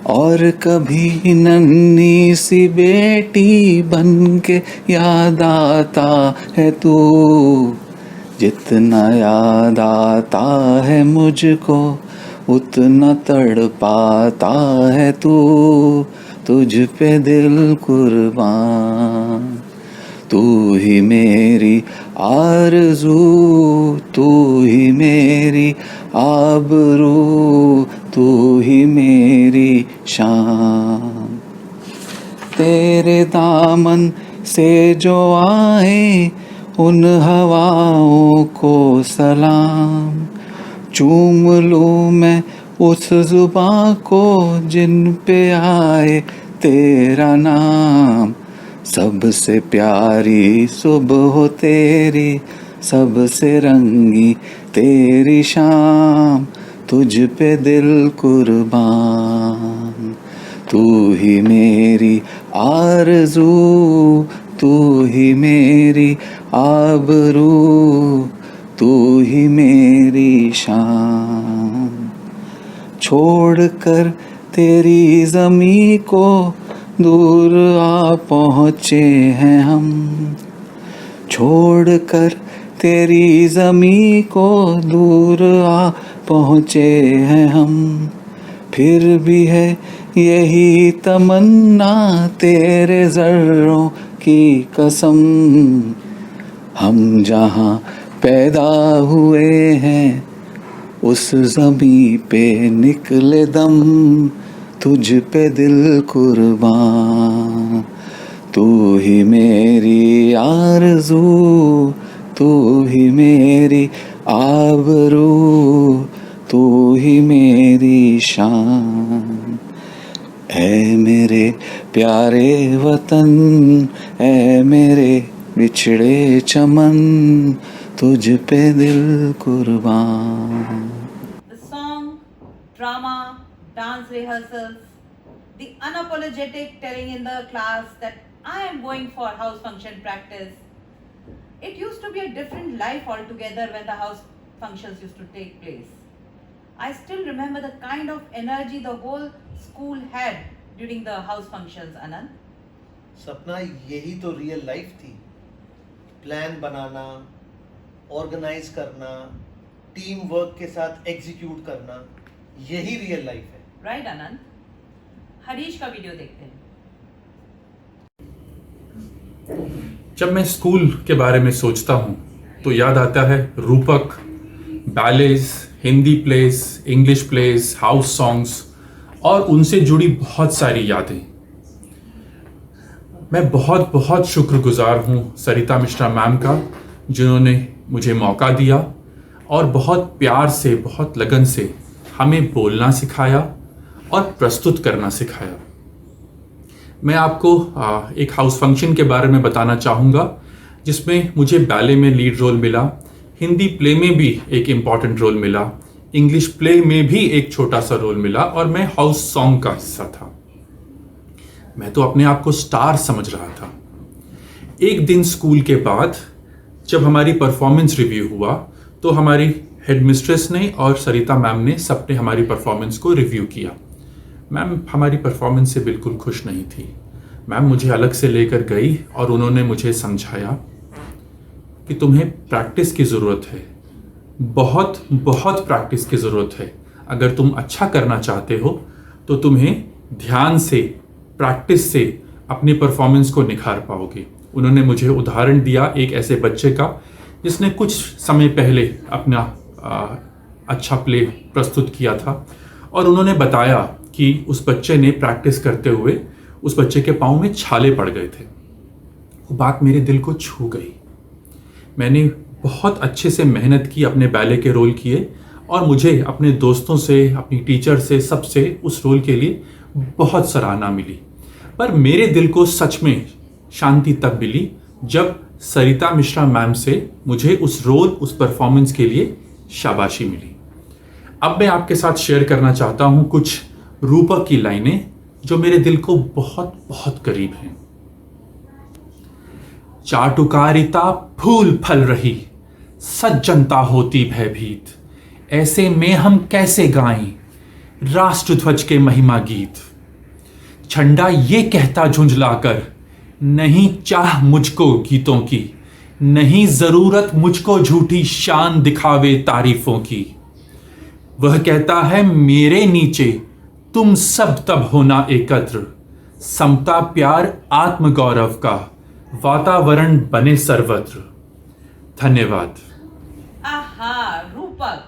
और कभी नन्ही सी बेटी बन के याद आता है तू. जितना याद आता है मुझको, उतना तड़पाता है तू. तुझ पे दिल कुर्बान. तू ही मेरी आरज़ू, तू ही मेरी आबरू, तू ही मेरी शान. तेरे दामन से जो आए उन हवाओं को सलाम. चूम लूँ मैं उस जुबां को जिन पे आए तेरा नाम. सबसे प्यारी सुबह हो तेरी, सबसे रंगी तेरी शाम. तुझ पे दिल कुर्बान. तू ही मेरी आरज़ू, तू ही मेरी आबरू, तू ही मेरी शान. छोड़कर तेरी ज़मीं को दूर आ पहुँचे हैं हम, छोड़कर तेरी ज़मीं को दूर आ पहुँचे हैं हम। फिर भी है यही तमन्ना तेरे ज़र्रों की कसम, हम जहाँ पैदा हुए हैं उस ज़मीं पे निकले दम, तुझ पे दिल कुर्बान। तू ही मेरी आरज़ू, तू ही मेरी आबरू, तू ही मेरी शान। ऐ मेरे प्यारे वतन, ऐ मेरे बिछड़े चमन, तुझ पे दिल कुर्बान। The song, drama, dance rehearsals, the unapologetic telling in the class that I am going for house function practice. It used to be a different life altogether when the house functions used to take place. I still remember the kind of energy the whole school had during the house functions, Anand. सपना यही तो real life थी। Plan बनाना, organise करना, team work के साथ execute करना, यही real life है। राइट आनंद। हरीश का वीडियो देखते हैं। जब मैं स्कूल के बारे में सोचता हूँ तो याद आता है रूपक, ballads, Hindi plays, English plays, house songs और उनसे जुड़ी बहुत सारी यादें। मैं बहुत बहुत शुक्रगुजार हूँ सरिता मिश्रा मैम का, जिन्होंने मुझे मौका दिया और बहुत प्यार से, बहुत लगन से हमें बोलना सिखाया और प्रस्तुत करना सिखाया। मैं आपको एक हाउस फंक्शन के बारे में बताना चाहूँगा जिसमें मुझे बैले में लीड रोल मिला, हिंदी प्ले में भी एक इम्पॉर्टेंट रोल मिला, इंग्लिश प्ले में भी एक छोटा सा रोल मिला और मैं हाउस सॉन्ग का हिस्सा था। मैं तो अपने आप को स्टार समझ रहा था। एक दिन स्कूल के बाद जब हमारी परफॉर्मेंस रिव्यू हुआ तो हमारी हेडमिस्ट्रेस ने और सरिता मैम ने सबने हमारी परफॉर्मेंस को रिव्यू किया। मैम हमारी परफॉर्मेंस से बिल्कुल खुश नहीं थी। मैम मुझे अलग से लेकर गई और उन्होंने मुझे समझाया कि तुम्हें प्रैक्टिस की ज़रूरत है, बहुत बहुत प्रैक्टिस की ज़रूरत है। अगर तुम अच्छा करना चाहते हो तो तुम्हें ध्यान से, प्रैक्टिस से अपनी परफॉर्मेंस को निखार पाओगे। उन्होंने मुझे उदाहरण दिया एक ऐसे बच्चे का जिसने कुछ समय पहले अपना अच्छा प्ले प्रस्तुत किया था और उन्होंने बताया कि उस बच्चे ने प्रैक्टिस करते हुए उस बच्चे के पाँव में छाले पड़ गए थे। वो बात मेरे दिल को छू गई। मैंने बहुत अच्छे से मेहनत की, अपने बैले के रोल किए और मुझे अपने दोस्तों से, अपनी टीचर से, सबसे उस रोल के लिए बहुत सराहना मिली। पर मेरे दिल को सच में शांति तब मिली जब सरिता मिश्रा मैम से मुझे उस रोल, उस परफॉर्मेंस के लिए शाबाशी मिली। अब मैं आपके साथ शेयर करना चाहता हूँ कुछ रूपक की लाइनें जो मेरे दिल को बहुत बहुत करीब हैं। चाटुकारिता फूल फल रही, सज्जनता होती भयभीत, ऐसे में हम कैसे गाएं राष्ट्रध्वज के महिमा गीत। झंडा ये कहता झुंझलाकर, नहीं चाह मुझको गीतों की, नहीं जरूरत मुझको झूठी शान दिखावे तारीफों की। वह कहता है मेरे नीचे तुम सब तब होना एकत्र, समता प्यार आत्मगौरव का वातावरण बने सर्वत्र। धन्यवाद। आहा, रूपक,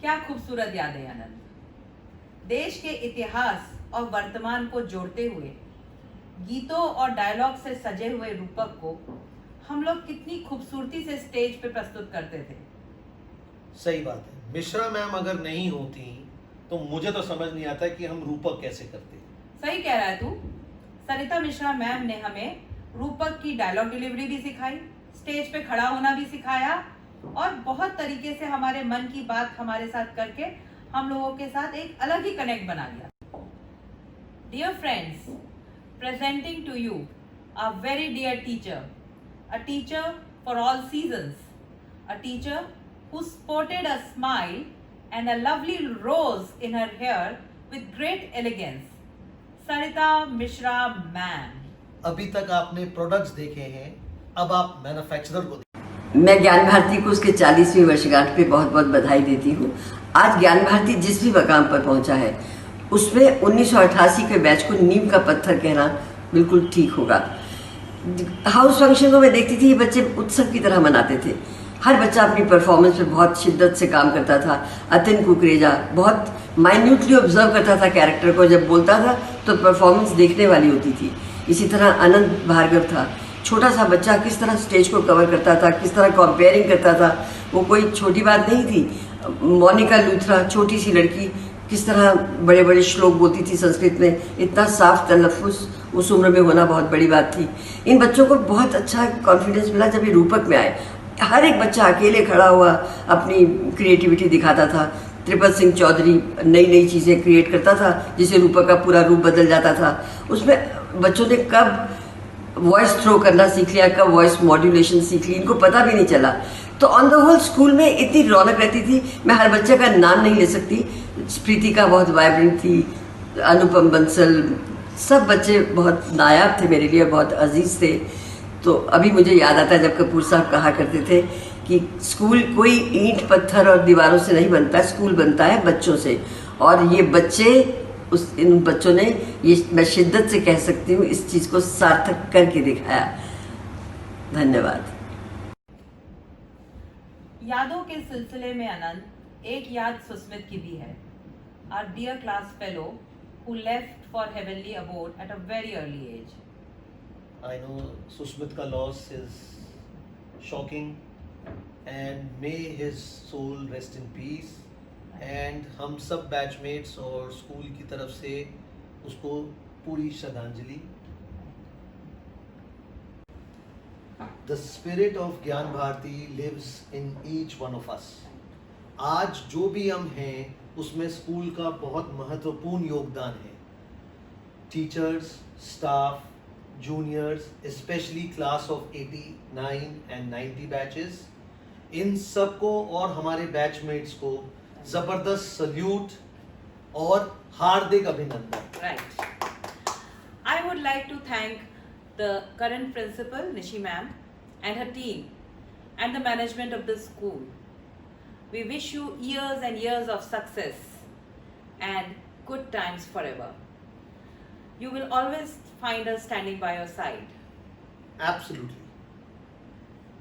क्या खूबसूरत यादें आनंद। देश के इतिहास और वर्तमान को जोड़ते हुए गीतों और डायलॉग से सजे हुए रूपक को हम लोग कितनी खूबसूरती से स्टेज पे प्रस्तुत करते थे। सही बात है। मिश्रा मैम अगर नहीं होती तो मुझे तो समझ नहीं आता कि हम रूपक कैसे करते। सही कह रहा है तू। सरिता मिश्रा मैम ने हमें रूपक की डायलॉग डिलीवरी भी सिखाई, स्टेज पे खड़ा होना भी सिखाया और बहुत तरीके से हमारे मन की बात हमारे साथ करके हम लोगों के साथ एक अलग ही कनेक्ट बना लिया। Dear friends, presenting to you a very dear teacher, a teacher for all seasons, a teacher who sported a smile and a lovely rose in her hair with great elegance. Sarita Mishra ma'am. अभी तक आपने products देखे हैं, अब आप manufacturer को मैं ज्ञान भारती को उसके 40वीं वर्षगांठ पे बहुत बहुत बधाई देती हूँ। आज ज्ञान भारती जिस भी मकाम पर पहुंचा है उसमें 1988 के बैच को नींव का पत्थर कहना बिल्कुल ठीक होगा। हाउस फंक्शन को मैं देखती थी, ये बच्चे उत्सव की तरह मनाते थे। हर बच्चा अपनी परफॉर्मेंस पे बहुत शिद्दत से काम करता था। अतिन कुकरेजा बहुत माइन्यूटली ऑब्जर्व करता था कैरेक्टर को, जब बोलता था तो परफॉर्मेंस देखने वाली होती थी। इसी तरह अनंत भार्गव था, छोटा सा बच्चा किस तरह स्टेज को कवर करता था, किस तरह कंपेयरिंग करता था, वो कोई छोटी बात नहीं थी। मोनिका लूथरा, छोटी सी लड़की, किस तरह बड़े बड़े श्लोक बोलती थी संस्कृत में, इतना साफ तलफ़ुज़ उस उम्र में होना बहुत बड़ी बात थी। इन बच्चों को बहुत अच्छा कॉन्फिडेंस मिला जब ये रूपक में आए। हर एक बच्चा अकेले खड़ा हुआ अपनी क्रिएटिविटी दिखाता था। त्रिपल सिंह चौधरी नई नई चीज़ें क्रिएट करता था जिससे रूपक का पूरा रूप बदल जाता था। उसमें बच्चों ने कब वॉइस थ्रो करना सीख लिया, कब वॉइस मॉड्यूलेशन सीख ली, इनको पता भी नहीं चला। तो ऑन द होल स्कूल में इतनी रौनक रहती थी। मैं हर बच्चे का नाम नहीं ले सकती। प्रीतिका बहुत वाइब्रेंट थी, अनुपम बंसल, सब बच्चे बहुत नायाब थे मेरे लिए, बहुत अजीज थे। तो अभी मुझे याद आता है जब कपूर साहब कहा करते थे कि स्कूल कोई ईंट पत्थर और दीवारों से नहीं बनता, स्कूल बनता है बच्चों से। और ये बच्चे इन बच्चों ने, ये मैं शिद्दत से कह सकती हूँ, इस चीज़ को सार्थक करके दिखाया। धन्यवाद। यादों के सिलसिले में अनंत, एक याद सुस्मित की भी है। Our dear class fellow who left for heavenly abode at a very early age. I know Susmit ka loss is shocking and may his soul rest in peace. And हम सब बैचमेट्स और स्कूल की तरफ से उसको पूरी श्रद्धांजलि। The spirit of ज्ञान Bharti lives in each one of us. आज जो भी हम हैं उसमें स्कूल का बहुत महत्वपूर्ण योगदान है। Teachers, staff, juniors, specially class of 89 and 90 batches, इन सबको और हमारे बैचमेट्स को जबरदस्त सल्यूट और हार्दिक अभिनंदन। Right. I would like to thank the current principal Nishi ma'am and her team and the management of the school. We wish you years and years of success and good times forever. You will always find us standing by your side. Absolutely.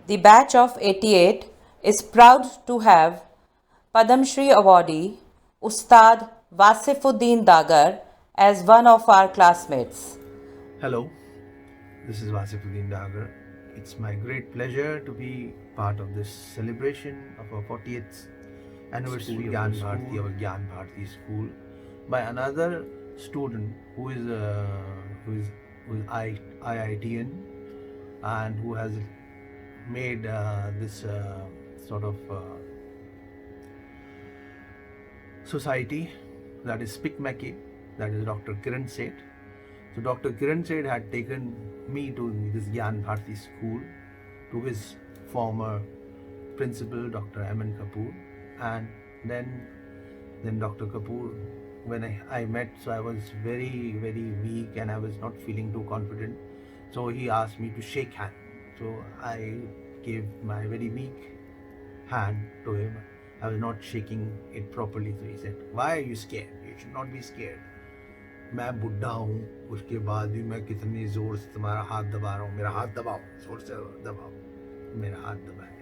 The batch of 88 is proud to have Padam Shri awardee Ustad Wasifuddin Dagar as one of our classmates. Hello, this is Wasifuddin Dagar. It's my great pleasure to be part of this celebration of our 40th anniversary of Gyan Bharti, our Gyan Bharti school, by another student who is IITian and who has made this sort of society, that is SPICMACI, that is Dr. Kiran Seth. So Dr. Kiran Seth had taken me to this Gyan Bharti school, to his former principal, Dr. Aman Kapoor, and then Dr. Kapoor, when I met, so I was very, very weak and I was not feeling too confident. So he asked me to shake hand. So I gave my very weak hand to him. I was not shaking it properly. So he said, "Why are you scared? You should not be scared." मैं बुढ़ा हूँ, उसके बाद भी मैं कितनी जोर से तुम्हारा हाथ दबा रहा हूँ, मेरा हाथ दबाओ, जोर से दबाओ, मेरा हाथ दबाए।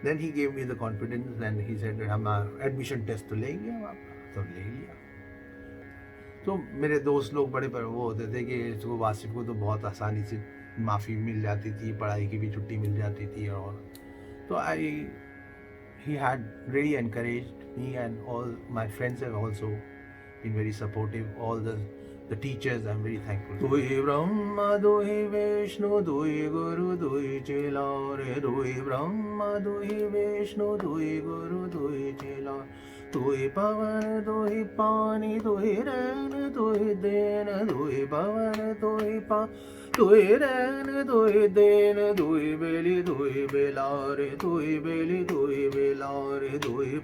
Then he gave me the confidence and he said, हम एडमिशन टेस्ट तो लेंगे हम आपका, तो ले लिया। तो मेरे दोस्त लोग बड़े पर वो होते थे कि इसको वासिफ को तो बहुत आसानी से माफ़ी मिल जाती थी, पढ़ाई की भी छुट्टी मिल जाती थी। और तो he had really encouraged me, and all my friends have also been very supportive. All the teachers, I'm very thankful. Dui Brahma, Dui Vishnu, Dui Guru, Dui Chela, Dui Brahma, Dui Vishnu, Dui Guru, Dui Chela, Dui Pavan, Dui Pani, Dui Ren, Dui Den, Dui Pavan, Dui Pa, तुई रैन तुई then तुई बेली तुई बेला रे तुई बेली तुई बेला रे तुई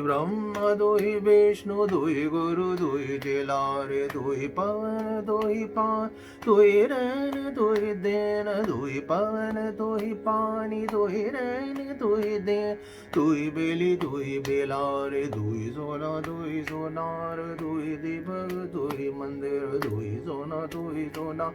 ब्रह्मा तुई विष्णु तुई गुरु तुई चेला रे तुई पवन तुई पान तुई रैन तुई देन तुई पवन तुई पानी तुई रैन तुई देन तुई बेली तुई बेला रे तुई सोनार तुई दीपक तुई मंदिर तुई सोना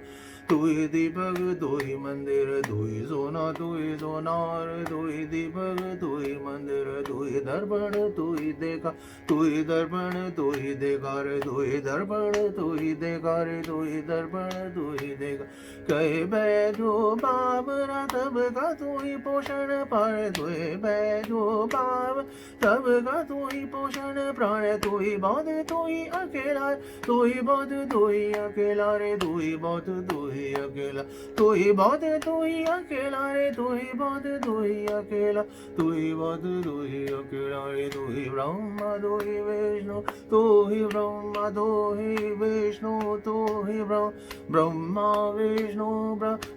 तुई दीपक तुई मंदिर तुई सोना तुई सोनार तुई दीपक तुई मंदिर तुई दर्पण तुई देखा तुई दर्पण तुई देखा रे तुई दर्पण तुई देखा रे तुई दर्पण तुई देखा कहे बैठो बाबरा तब का तुई पोषण पार तुई बैठो बाब तब का तुई पोषण प्राण तुई बहुत तुई अकेला तुई बहुत तुई अकेला रे तुई बहुत तुई अकेला तुई बहुत तुई अकेला रे तुई बहुत तुई अकेला तुई बहुत तुई अकेला रे तुई ब्रह्मा तुई विष्णु तुई ब्रह्मा तुई विष्णु तुई ब्रह्मा विष्णु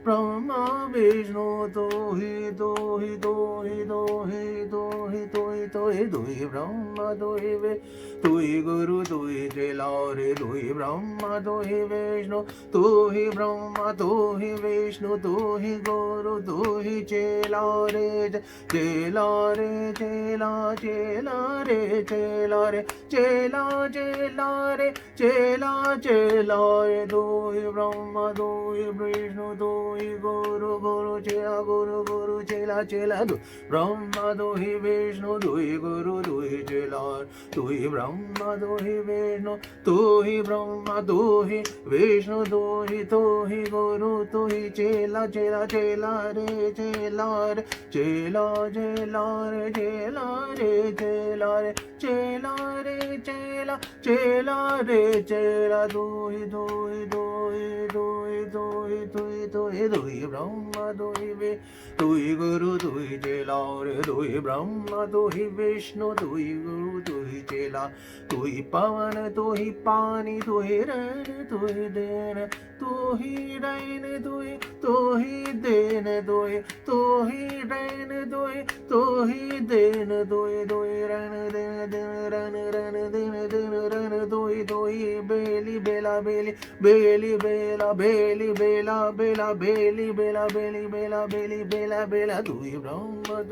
ब्रह्मा विष्णु तुई तुई तुई तुई तुई तुई तुई तुई ब्रह्मा तुई गुरु तुई चेला रे तुई ब्रह्मा तुई विष्णु तुई ब्रह्मा तुई विष्णु तुई गुरु तुई चेला रे चेला रे चेला चेला रे चेला रे चेला चेला रे चेला चेला रे तुई ब्रह्मा तुई विष्णु तुई गुरु गुरु चेला गुरु गुरु चेला चेला ब्रह्मा तुई विष्णु तुई गुरु तुई चेला तुई ब्रह्मा तुई विष्णु तुई ब्रह्मा तुई विष्णु तुई गुरु तुई चेला चेला चेला रे चेला रे चेला चेला रे चेला रे चेला रे चेला रे चेला चेला रे चेला तुई तुई तुई तुई तुई तुई तुई तुई ब्रह्मा तुई तुई गुरु तुई चेला रे तुई ब्रह्मा तुई विष्णु तुई गुरु तुई चेला तुई पवन तुई पानी तुई रैन तुई देन तुही रैन तुही देन तुही रैन तुही देन तुही रैन देन दिन रन रन दिन दिन रन तुही बेली बेला बेली बेली बेला बेली बेला बेला बेली बेला बेली बेला बेली बेला बेला तुही ब्रह्म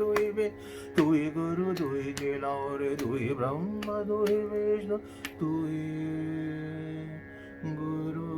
तुही गुरु तुही चेला रे तुही ब्रह्म तुही विष्णु तुही गुरु